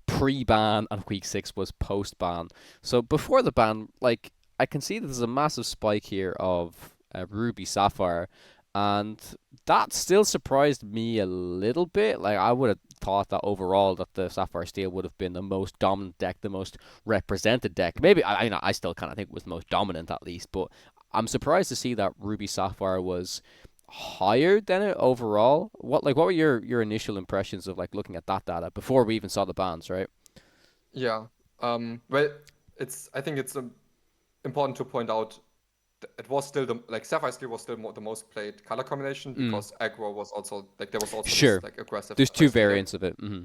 Speaker 1: pre-ban and week 6 was post-ban. So before the ban, like, I can see that there's a massive spike here of Ruby Sapphire, and that still surprised me a little bit. Like, I would have thought that overall that the Sapphire Steel would have been the most dominant deck, the most represented deck. Maybe I still kind of think it was the most dominant at least, but I'm surprised to see that Ruby Sapphire was higher than it overall. What were your initial impressions of like looking at that data before we even saw the bans, right?
Speaker 2: Yeah. Well, I think it's important to point out it was still Sapphire Steel was still the most played color combination because aggro was also there was also
Speaker 1: Sure.
Speaker 2: this aggressive.
Speaker 1: There's two variants of it. Mm-hmm.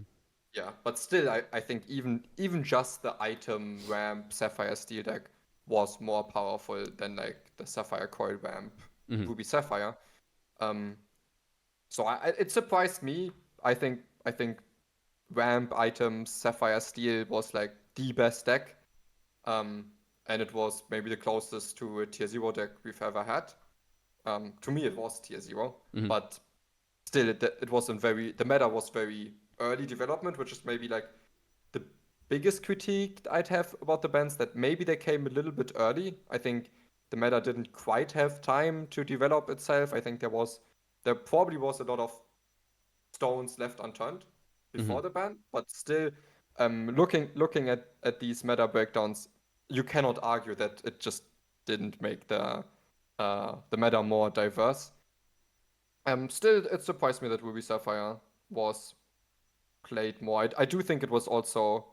Speaker 2: Yeah, but still, I think even just the item ramp Sapphire Steel deck was more powerful than like the Sapphire Coil ramp Ruby Sapphire. So it surprised me. I think ramp items Sapphire Steel was like the best deck. And it was maybe the closest to a tier 0 deck we've ever had. To me, it was tier 0, but still, it was the meta was very early development, which is maybe like the biggest critique I'd have about the bans, that maybe they came a little bit early. I think the meta didn't quite have time to develop itself. I think there probably was a lot of stones left unturned before the ban, but still, looking at these meta breakdowns, you cannot argue that it just didn't make the meta more diverse. Still, it surprised me that Ruby Sapphire was played more. I do think it was also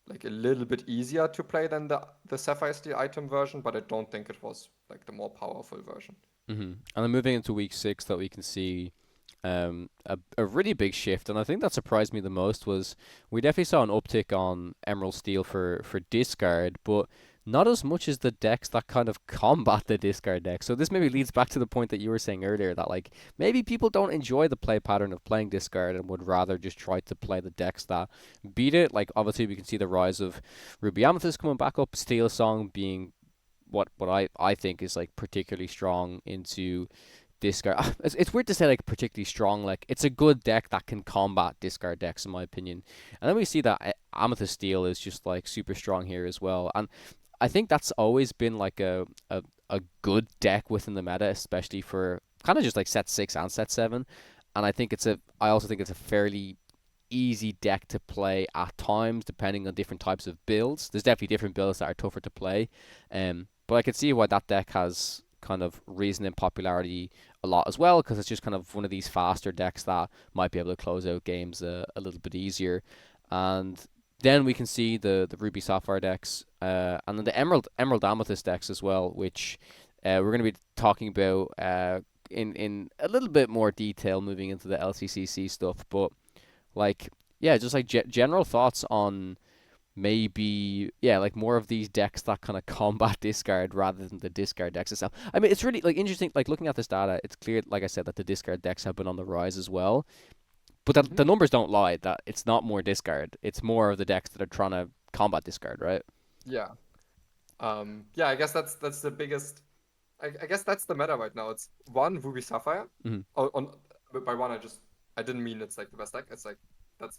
Speaker 2: like a little bit easier to play than the Sapphire Steel item version, but I don't think it was like the more powerful version.
Speaker 1: And then moving into week 6, that we can see a really big shift, and I think that surprised me the most was we definitely saw an uptick on Emerald Steel for discard, but not as much as the decks that kind of combat the discard deck. So this maybe leads back to the point that you were saying earlier, that like maybe people don't enjoy the play pattern of playing discard and would rather just try to play the decks that beat it. Like obviously we can see the rise of Ruby Amethyst coming back up, Steel Song being what I think is like particularly strong into discard. It's weird to say like particularly strong. Like it's a good deck that can combat discard decks in my opinion. And then we see that Amethyst Steel is just like super strong here as well. And I think that's always been like a good deck within the meta, especially for kind of just like set 6 and set 7. And I also think it's a fairly easy deck to play at times, depending on different types of builds. There's definitely different builds that are tougher to play. But I can see why that deck has kind of risen in popularity a lot as well, because it's just kind of one of these faster decks that might be able to close out games a little bit easier. And then we can see the Ruby Sapphire decks, and then the Emerald Amethyst decks as well, which we're going to be talking about in a little bit more detail moving into the LCCC stuff. But like, yeah, just like general thoughts on maybe, yeah, like more of these decks that kind of combat discard rather than the discard decks itself. I mean, it's really like interesting. Like looking at this data, it's clear, like I said, that the discard decks have been on the rise as well. But that the numbers don't lie. That it's not more discard. It's more of the decks that are trying to combat discard, right?
Speaker 2: Yeah. Yeah, I guess that's the biggest. I guess that's the meta right now. It's one Ruby Sapphire. By one, I didn't mean it's like the best deck. It's like that's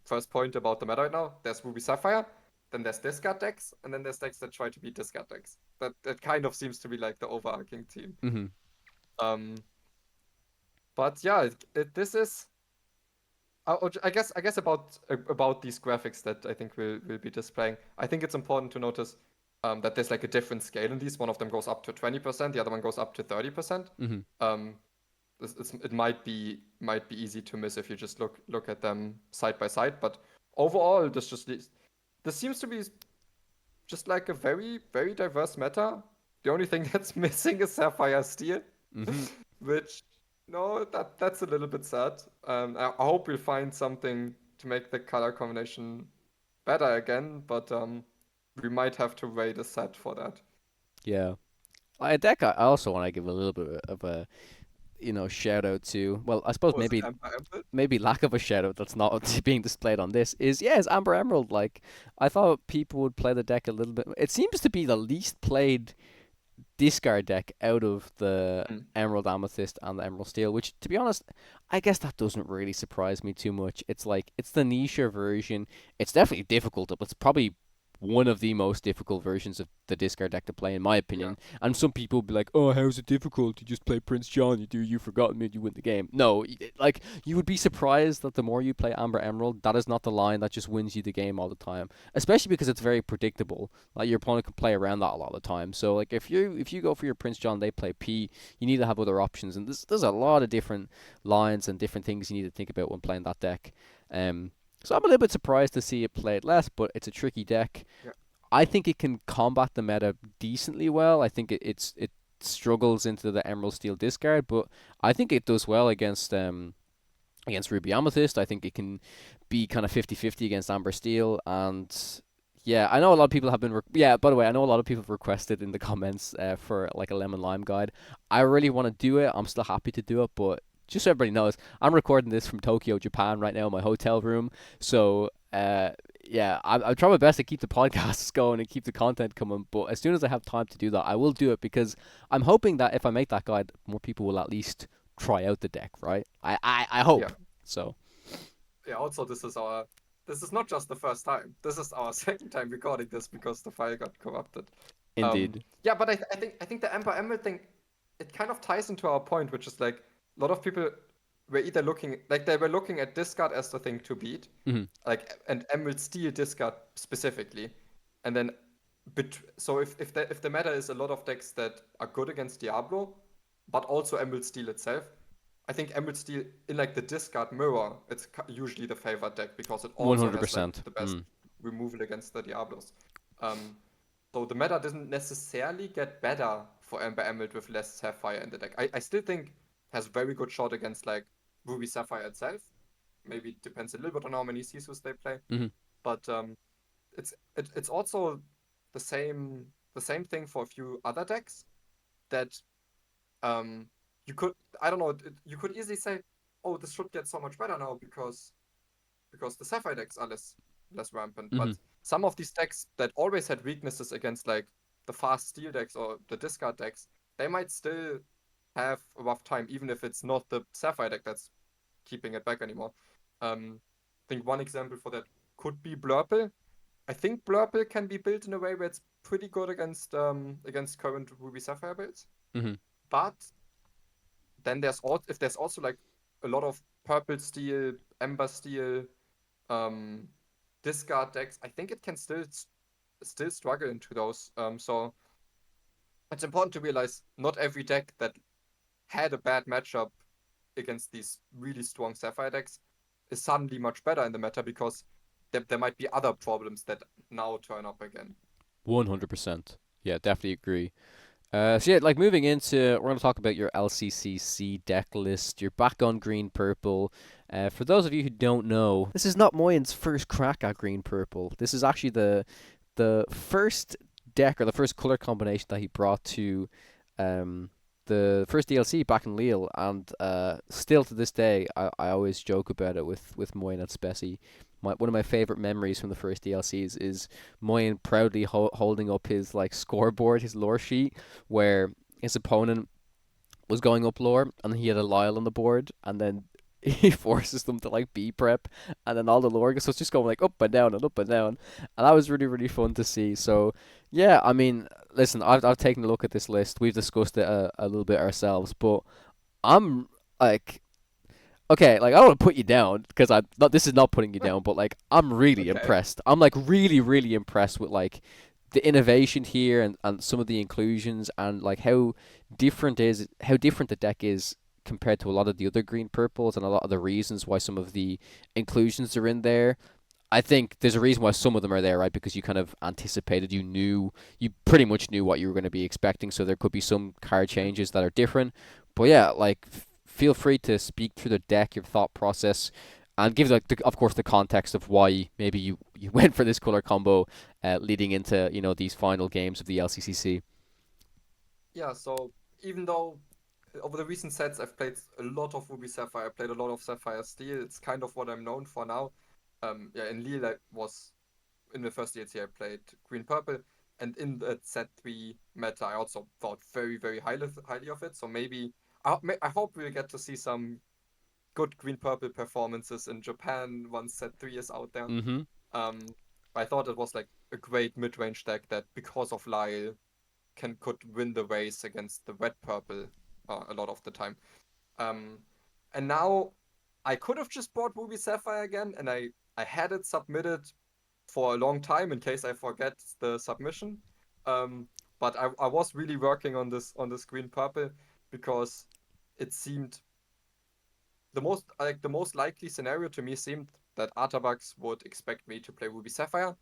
Speaker 2: first point about the meta right now. There's Ruby Sapphire. there's discard decks, and then there's decks that try to be discard decks. That kind of seems to be like the overarching theme.
Speaker 1: Mm-hmm.
Speaker 2: But yeah, this is. I guess about these graphics that I think we'll be displaying. I think it's important to notice that there's like a different scale in these. One of them goes up to 20%, the other one goes up to 30%.
Speaker 1: Mm-hmm.
Speaker 2: It might be easy to miss if you just look at them side by side. But overall, this seems to be just like a very, very diverse meta. The only thing that's missing is Sapphire Steel,
Speaker 1: Mm-hmm.
Speaker 2: which no, that's a little bit sad. I hope we'll find something to make the color combination better again, but we might have to wait a set for that.
Speaker 1: Yeah. A deck I also want to give a little bit of a shout out to. Well, I suppose
Speaker 2: Was it Amber Emerald?
Speaker 1: maybe lack of a shout out that's not being displayed on this is Amber Emerald. Like I thought people would play the deck a little bit. It seems to be the least played discard deck out of the Emerald Amethyst and the Emerald Steel, which to be honest, I guess that doesn't really surprise me too much. It's like it's the niche version. It's definitely difficult, but it's probably one of the most difficult versions of the discard deck to play, in my opinion.
Speaker 2: Yeah.
Speaker 1: And some people will be like, "Oh, how's it difficult? You just play Prince John. You forgotten me. You win the game." No, like you would be surprised that the more you play Amber Emerald, that is not the line that just wins you the game all the time. Especially because it's very predictable. Like your opponent can play around that a lot of the time. So like if you go for your Prince John, they play P. You need to have other options, and there's a lot of different lines and different things you need to think about when playing that deck. So I'm a little bit surprised to see it played less, but it's a tricky deck.
Speaker 2: Yeah.
Speaker 1: I think it can combat the meta decently well. I think it struggles into the Emerald Steel discard, but I think it does well against Ruby Amethyst. I think it can be kind of 50-50 against Amber Steel, and yeah, I know a lot of people have been by the way, I know a lot of people have requested in the comments for like a lemon lime guide. I really want to do it. I'm still happy to do it, but just so everybody knows, I'm recording this from Tokyo, Japan right now in my hotel room. So, yeah, I'll try my best to keep the podcasts going and keep the content coming. But as soon as I have time to do that, I will do it because I'm hoping that if I make that guide, more people will at least try out the deck, right? I hope.
Speaker 2: Yeah.
Speaker 1: So.
Speaker 2: Yeah. Also, this is not just the first time. This is our second time recording this because the file got corrupted.
Speaker 1: Indeed.
Speaker 2: Yeah, but I think the Amber Emerald thing, it kind of ties into our point, which is like a lot of people were either looking at discard as the thing to beat, like and Emerald Steel discard specifically, and then so if the meta is a lot of decks that are good against Diablo, but also Emerald Steel itself, I think Emerald Steel in like the discard mirror, it's usually the favored deck because it also
Speaker 1: 100%.
Speaker 2: has like, the best removal against the Diablos. So the meta doesn't necessarily get better for Amber Emerald with less Sapphire in the deck. I still think has very good shot against like Ruby Sapphire itself. Maybe it depends a little bit on how many Sisus they play. But it's also the same thing for a few other decks that you could easily say, oh, this should get so much better now because the Sapphire decks are less rampant. But some of these decks that always had weaknesses against like the fast steel decks or the discard decks, they might still have a rough time, even if it's not the Sapphire deck that's keeping it back anymore. I think one example for that could be Blurple. I think Blurple can be built in a way where it's pretty good against current Ruby Sapphire builds. But then there's also like a lot of Purple Steel, Ember Steel, discard decks, I think it can still struggle into those. So it's important to realize not every deck that had a bad matchup against these really strong Sapphire decks is suddenly much better in the meta because there might be other problems that now turn up again.
Speaker 1: 100%. Yeah, definitely agree. So yeah, like moving into, we're going to talk about your LCCC deck list. You're back on green purple. For those of you who don't know, this is not Moyen's first crack at green purple. This is actually the first deck or the first color combination that he brought to the first DLC back in Lille, and still to this day, I always joke about it with Moyen at Speci. One of my favorite memories from the first DLCs is Moyen proudly holding up his like scoreboard, his lore sheet, where his opponent was going up lore, and he had a Lyle on the board, and then he forces them to like B prep, and then all the Lorga, so it's just going like up and down and up and down, and that was really really fun to see. So yeah, I mean, listen, I've taken a look at this list. We've discussed it a little bit ourselves, but I'm like, okay, like I don't want to put you down because I'm not. This is not putting you down, but like I'm really
Speaker 2: Okay.
Speaker 1: impressed. I'm like really really impressed with like the innovation here and some of the inclusions and like how different the deck is compared to a lot of the other green purples and a lot of the reasons why some of the inclusions are in there. I think there's a reason why some of them are there, right? Because you kind of anticipated, you pretty much knew what you were going to be expecting. So there could be some card changes that are different. But yeah, like feel free to speak through the deck, your thought process, and give like of course the context of why maybe you went for this color combo, leading into these final games of the LCCC.
Speaker 2: Yeah, so even though over the recent sets I've played a lot of Ruby Sapphire, I played a lot of Sapphire Steel, it's kind of what I'm known for now. Yeah, in Lille I was in the first DLC I played Green Purple, and in the set 3 meta I also thought very, very highly of it. So maybe I hope we'll get to see some good Green Purple performances in Japan once set 3 is out there.
Speaker 1: Mm-hmm.
Speaker 2: Um, I thought it was like a great mid-range deck that because of Lyle could win the race against the red purple a lot of the time. Um, and now I could have just bought Ruby Sapphire again, and I had it submitted for a long time in case I forget the submission. But I was really working on this green purple because it seemed the most likely scenario to me seemed that Artabax would expect me to play Ruby Sapphire,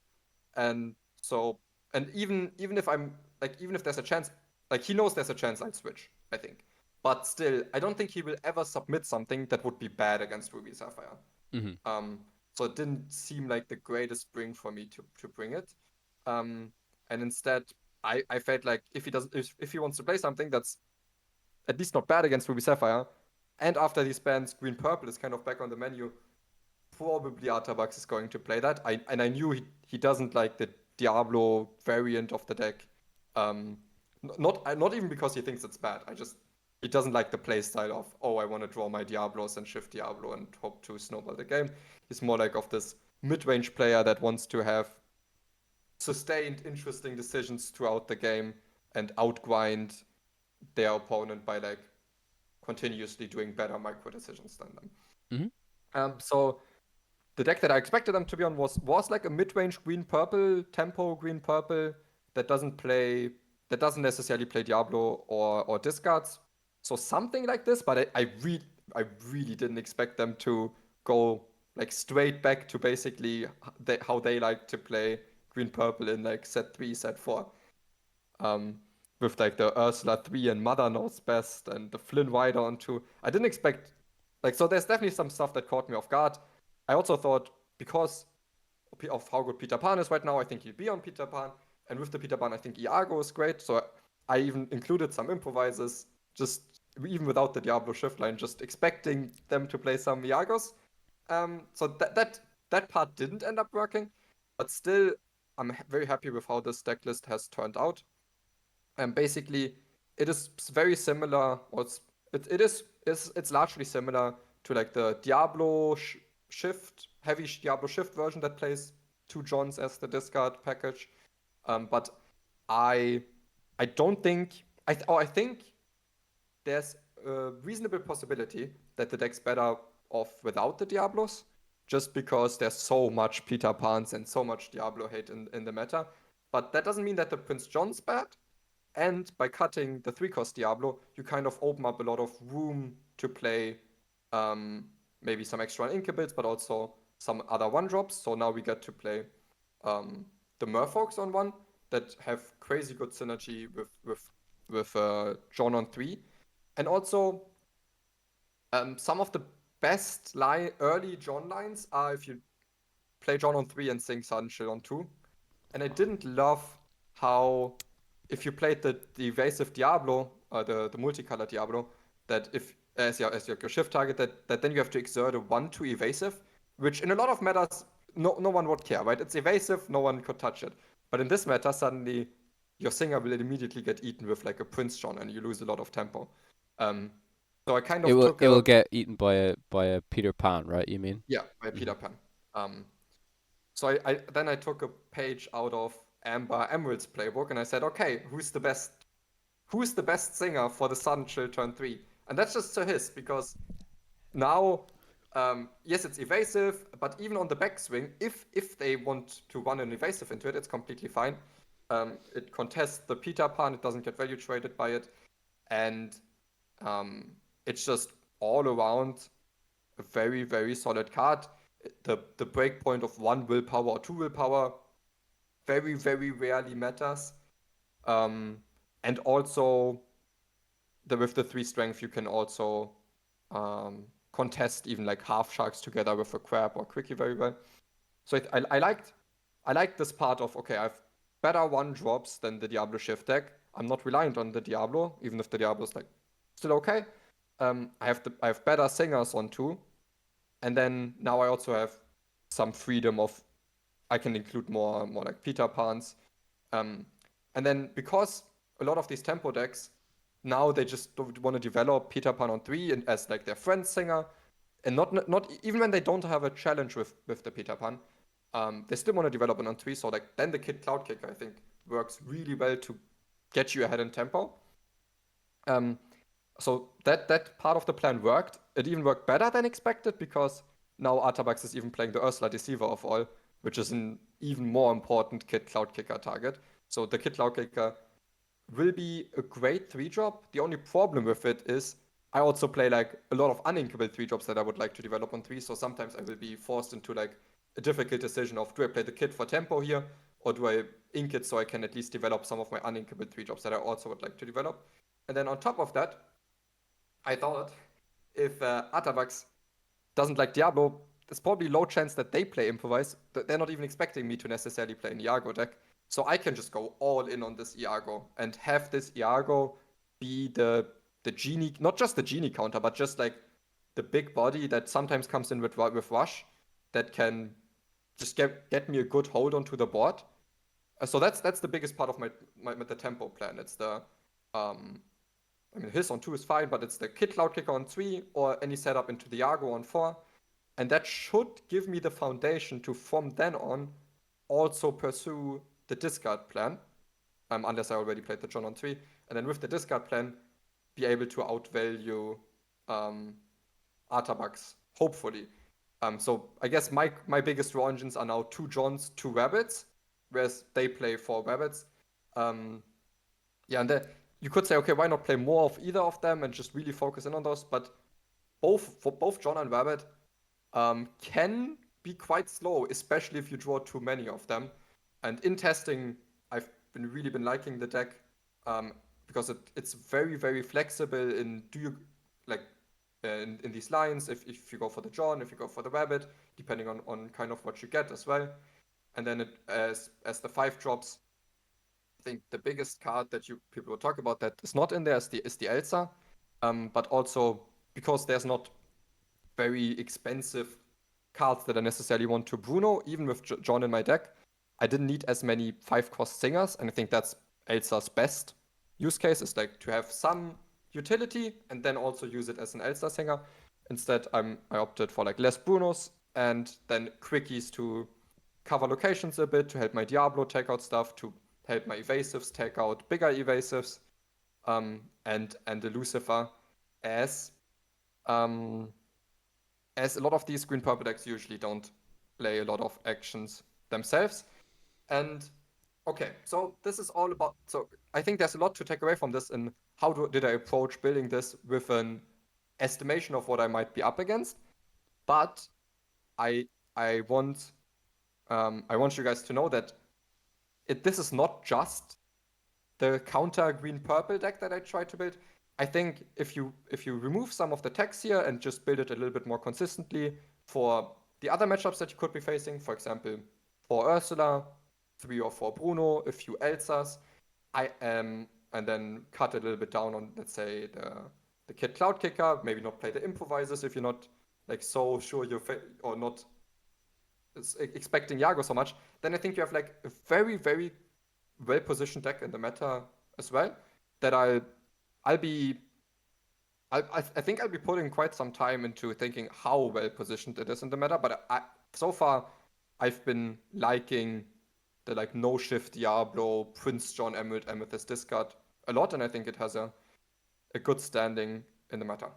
Speaker 2: and so and even if I'm like even if there's a chance, like he knows there's a chance I'd switch, I think, but still I don't think he will ever submit something that would be bad against Ruby Sapphire.
Speaker 1: Mm-hmm.
Speaker 2: um so it didn't seem like the greatest bring for me to bring it. um and instead I felt like if he wants to play something that's at least not bad against Ruby Sapphire, and after these bans Green Purple is kind of back on the menu, probably Artabax is going to play that. I knew he doesn't like the Diablo variant of the deck. Um, not even because he thinks it's bad. He doesn't like the playstyle of, oh, I want to draw my Diablos and shift Diablo and hope to snowball the game. He's more like of this mid-range player that wants to have sustained interesting decisions throughout the game and outgrind their opponent by like continuously doing better micro decisions than them.
Speaker 1: Mm-hmm.
Speaker 2: So the deck that I expected them to be on was like a mid-range green purple tempo green purple that doesn't necessarily play Diablo or discards. So something like this, but I really didn't expect them to go like straight back to basically how they like to play green purple in like set 3, set 4. Um, with like the Ursula 3 and Mother Knows Best and the Flynn Rider on 2. I didn't expect like so there's definitely some stuff that caught me off guard. I also thought because of how good Peter Pan is right now, I think he'll be on Peter Pan. And with the Peter Pan, I think Iago is great. So I even included some improvisers, just even without the Diablo shift line, just expecting them to play some Iagos. So that part didn't end up working, but still, I'm very happy with how this deck list has turned out. And basically, it is very similar. Or it's largely similar to like the Diablo shift, heavy Diablo shift version that plays 2 Johns as the discard package. But I I don't think I think there's a reasonable possibility that the deck's better off without the Diablos, just because there's so much Peter Pans and so much Diablo hate in the meta. But that doesn't mean that the Prince John's bad. And by cutting the 3-cost Diablo, you kind of open up a lot of room to play maybe some extra incubates, but also some other 1-drops. So now we get to play the Merfolks on 1 that have crazy good synergy with John on 3. And also, some of the best early John lines are if you play John on 3 and sing Sun Chill on 2. And I didn't love how if you played the evasive Diablo, the multicolored Diablo, that if as your shift target, that then you have to exert a 1/2 evasive, which in a lot of metas no one would care, right? It's evasive, no one could touch it. But in this meta, suddenly your singer will immediately get eaten with like a Prince John, and you lose a lot of tempo. So I kind
Speaker 1: It
Speaker 2: of
Speaker 1: will
Speaker 2: took
Speaker 1: it will get eaten by a Peter Pan, right? You mean?
Speaker 2: by
Speaker 1: Hmm.
Speaker 2: Peter Pan. So I took a page out of Emerald's playbook and I said, okay, who's the best singer for the Sun Chill turn 3? And that's just Sir His, because now, yes, it's evasive, but even on the backswing, if they want to run an evasive into it, it's completely fine. It contests the Peter Pan, it doesn't get value traded by it, and it's just all around a very, very solid card. The breakpoint of 1 willpower or 2 willpower very, very rarely matters. And also, with the 3 strength, you can also contest even like half sharks together with a crab or quickie very well. So I liked this part of, okay, I have better 1 drops than the Diablo Shift deck. I'm not reliant on the Diablo, even if the Diablo is like still okay. I have better singers on 2, and then now I also have some freedom of, I can include more like Peter Pans. And then because a lot of these tempo decks, now they just don't want to develop Peter Pan on 3 and as like their friend singer, and not even when they don't have a challenge with the Peter Pan, they still want to develop it on 3. So like then the Kid Cloud Kicker, I think, works really well to get you ahead in tempo. So that part of the plan worked. It even worked better than expected, because now Artabax is even playing the Ursula Deceiver of all, which is an even more important Kid Cloud Kicker target. So the Kid Cloud Kicker will be a great 3-drop. The only problem with it is I also play like a lot of uninkable 3-drops that I would like to develop on 3. So sometimes I will be forced into like a difficult decision of, do I play the Kid for tempo here, or do I ink it so I can at least develop some of my uninkable 3-drops that I also would like to develop. And then on top of that, I thought if Artabax doesn't like Diablo, there's probably low chance that they play Improvise. They're not even expecting me to necessarily play an Iago deck. So I can just go all in on this Iago and have this Iago be the genie, not just the genie counter, but just like the big body that sometimes comes in with Rush that can just get me a good hold onto the board. So that's the biggest part of the tempo plan. It's the I mean, his on 2 is fine, but it's the Kid Cloud Kicker on 3 or any setup into the Iago on 4. And that should give me the foundation to, from then on, also pursue the discard plan, unless I already played the John on 3. And then with the discard plan, be able to outvalue Artabax, hopefully. So I guess my biggest raw engines are now 2 Johns, 2 Rabbits, whereas they play 4 Rabbits. And you could say, okay, why not play more of either of them and just really focus in on those? But both John and Rabbit can be quite slow, especially if you draw too many of them. And in testing, I've really been liking the deck because it's very, very flexible in in these lines, if you go for the John, if you go for the Rabbit, depending on kind of what you get as well. And then as the 5 drops, I think the biggest card that people will talk about that is not in there is the Elsa, but also because there's not very expensive cards that I necessarily want to Bruno, even with John in my deck, I didn't need as many 5-cost singers, and I think that's Elsa's best use case, is like to have some utility and then also use it as an Elsa singer. Instead, I opted for like less Brunos and then quickies to cover locations a bit, to help my Diablo take out stuff, to help my evasives take out bigger evasives, and the Lucifer, as a lot of these green-purple decks usually don't play a lot of actions themselves. And okay, so this is all about, so I think there's a lot to take away from this, and how did I approach building this with an estimation of what I might be up against. But I want you guys to know that this is not just the counter green-purple deck that I tried to build. I think if you remove some of the text here and just build it a little bit more consistently for the other matchups that you could be facing, for example, 4 Ursula, 3 or 4 Bruno, a few Elsas, and then cut a little bit down on, let's say, the Kid Cloud Kicker, maybe not play the improvisers if you're not like so sure or not expecting Yago so much, then I think you have like a very, very well-positioned deck in the meta as well, that I'll be I think I'll be putting quite some time into thinking how well positioned it is in the meta, but so far I've been liking the like no shift Diablo, Prince John Emerald Amethyst discard a lot, and I think it has a good standing in the meta.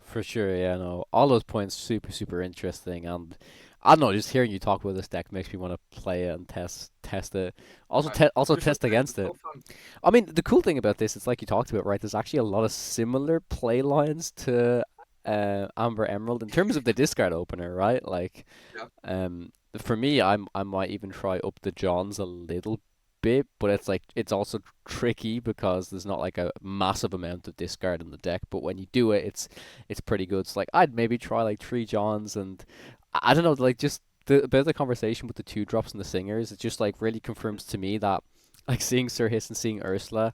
Speaker 1: For sure, yeah, no, all those points super super interesting, and I don't know, just hearing you talk about this deck makes me want to play it and test it. Also, also
Speaker 2: You should
Speaker 1: test
Speaker 2: play it,
Speaker 1: against
Speaker 2: it's so
Speaker 1: it.
Speaker 2: fun.
Speaker 1: I mean, the cool thing about this is like you talked about, right? There's actually a lot of similar play lines to Amber Emerald in terms of the discard opener, right? Like,
Speaker 2: Yeah.
Speaker 1: for me, I might even try up the Johns a little bit, but it's like it's also tricky because there's not like a massive amount of discard in the deck. But when you do it, it's pretty good. So like I'd maybe try like three Johns, and I don't know, like just the conversation with the two drops and the singers, it just like really confirms to me that like seeing Sir Hiss and seeing Ursula,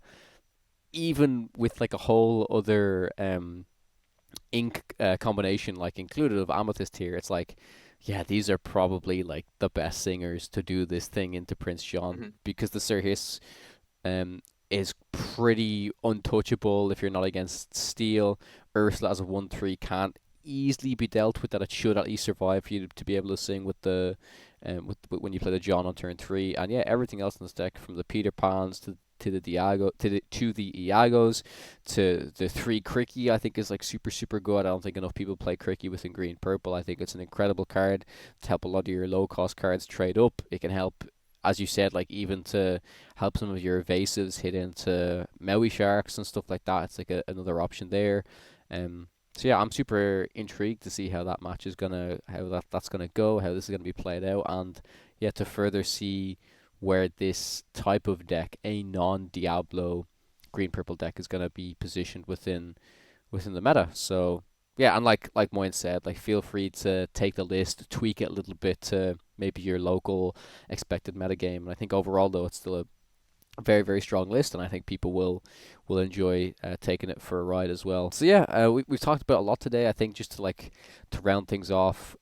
Speaker 1: even with like a whole other ink combination like included of Amethyst here, it's like, yeah, these are probably like the best singers to do this thing into Prince John,
Speaker 2: Hmm.
Speaker 1: because the Sir Hiss is pretty untouchable if you're not against Steel. Ursula as a 1/3 can't easily be dealt with, that it should at least survive for you to be able to sing with the with when you play the John on turn 3. And yeah, everything else in this deck, from the Peter Pans to the Diago to the Iagos to the 3 Cricky, I think is like super super good. I don't think enough people play Cricky within green purple. I think it's an incredible card to help a lot of your low cost cards trade up. It can help, as you said, like even to help some of your evasives hit into Maui Sharks and stuff like that. It's like another option there. So yeah, I'm super intrigued to see how that match is gonna, how that's gonna go, how this is gonna be played out, and yeah, to further see where this type of deck, a non-Diablo green purple deck, is gonna be positioned within the meta. So yeah, and like Moyen said, like feel free to take the list, tweak it a little bit to maybe your local expected meta game. And I think overall though, it's still a very very strong list, and I think people will enjoy taking it for a ride as well. So yeah, we've talked about a lot today. I think just to like to round things off,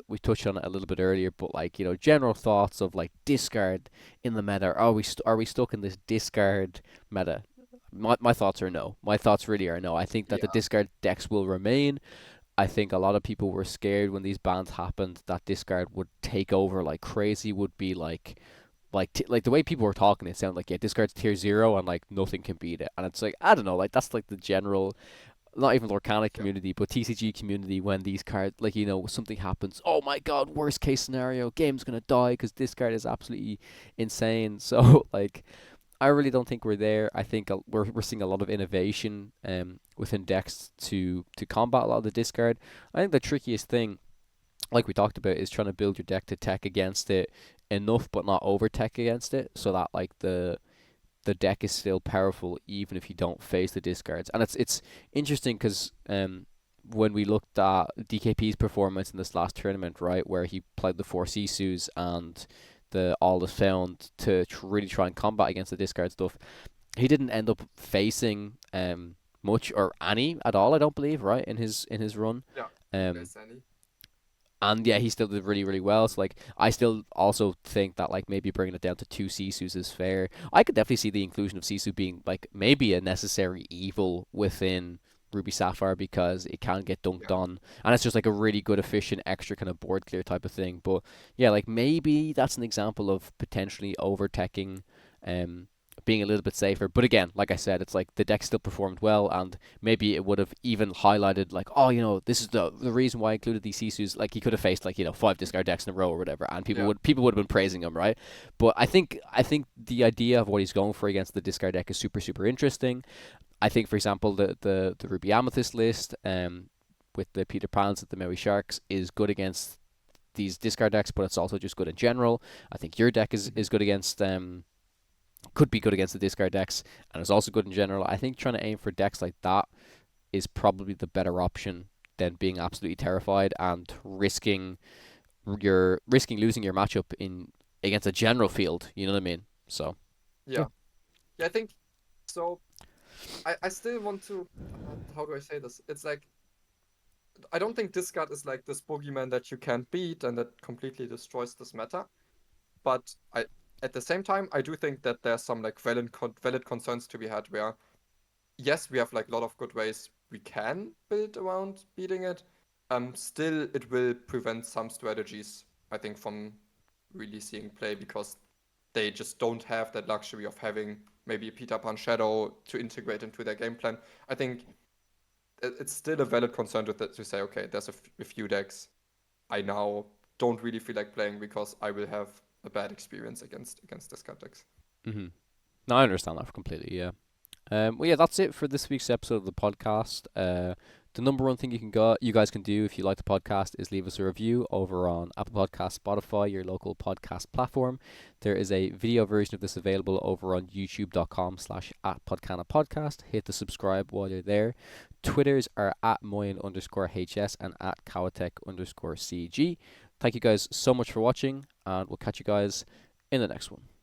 Speaker 1: we touched on it a little bit earlier, but like, you know, general thoughts of like discard in the meta. Are we stuck in this discard meta? My thoughts are no. My thoughts really are no. I think that the
Speaker 2: Yeah.
Speaker 1: discard decks will remain. I think a lot of people were scared when these bans happened that discard would take over like crazy. Would be like the way people were talking, it sounded like, yeah, discard's tier 0 and like nothing can beat it. And it's like, I don't know, like that's like the general, not even Lorcana
Speaker 2: Yeah.
Speaker 1: community, but TCG community, when these cards, like, you know, something happens, oh my god, worst case scenario, game's gonna die because this card is absolutely insane. So like, I really don't think we're there. I think we're seeing a lot of innovation within decks to combat a lot of the discard. I think the trickiest thing, like we talked about, is trying to build your deck to tech against it enough, but not over tech against it, so that like the deck is still powerful even if you don't face the discards. And it's interesting because when we looked at DKP's performance in this last tournament, right, where he played the 4 Sisus and the all is found to really try and combat against the discard stuff, he didn't end up facing much or any at all, I don't believe, right, in his run.
Speaker 2: Yeah.
Speaker 1: Um,
Speaker 2: There's any.
Speaker 1: and yeah, he still did really, really well. So like, I still also think that like maybe bringing it down to 2 Sisus is fair. I could definitely see the inclusion of Sisu being like maybe a necessary evil within Ruby Sapphire, because it can get dunked
Speaker 2: Yeah.
Speaker 1: on, and it's just like a really good, efficient, extra kind of board clear type of thing. But yeah, like maybe that's an example of potentially over teching, um, being a little bit safer. But again, like I said, it's like the deck still performed well, and maybe it would have even highlighted like, oh, you know, this is the reason why I included these Sisus. Like he could have faced like, you know, 5 discard decks in a row or whatever, and
Speaker 2: Yeah.
Speaker 1: people would have been praising him, right? But I think the idea of what he's going for against the discard deck is super super interesting. I think, for example, the Ruby Amethyst list, with the Peter Pans and the Maui Sharks, is good against these discard decks, but it's also just good in general. I think your deck
Speaker 2: Mhm.
Speaker 1: is good against could be good against the discard decks, and is also good in general. I think trying to aim for decks like that is probably the better option than being absolutely terrified and risking losing your matchup in against a general field. You know what I mean? So yeah,
Speaker 2: Yeah. Yeah. I think so. I still want to. How do I say this? It's like I don't think discard is like this boogeyman that you can't beat and that completely destroys this meta. But at the same time, I do think that there's some like valid concerns to be had where yes, we have like a lot of good ways we can build around beating it. Still, it will prevent some strategies, I think, from really seeing play because they just don't have that luxury of having maybe a Peter Pan Shadow to integrate into their game plan. I think it's still a valid concern to say, okay, there's a few decks I now don't really feel like playing because I will have a bad experience against this card decks.
Speaker 1: Mm-hmm. No, I understand that completely. Yeah. Well, yeah, that's it for this week's episode of the podcast. The number one thing you guys can do if you like the podcast is leave us a review over on Apple Podcasts, Spotify, your local podcast platform. There is a video version of this available over on youtube.com/@Podcana podcast. Hit the subscribe while you're there. Twitters are @Moyen_HS and @Kawatech_CG. Thank you guys so much for watching, and we'll catch you guys in the next one.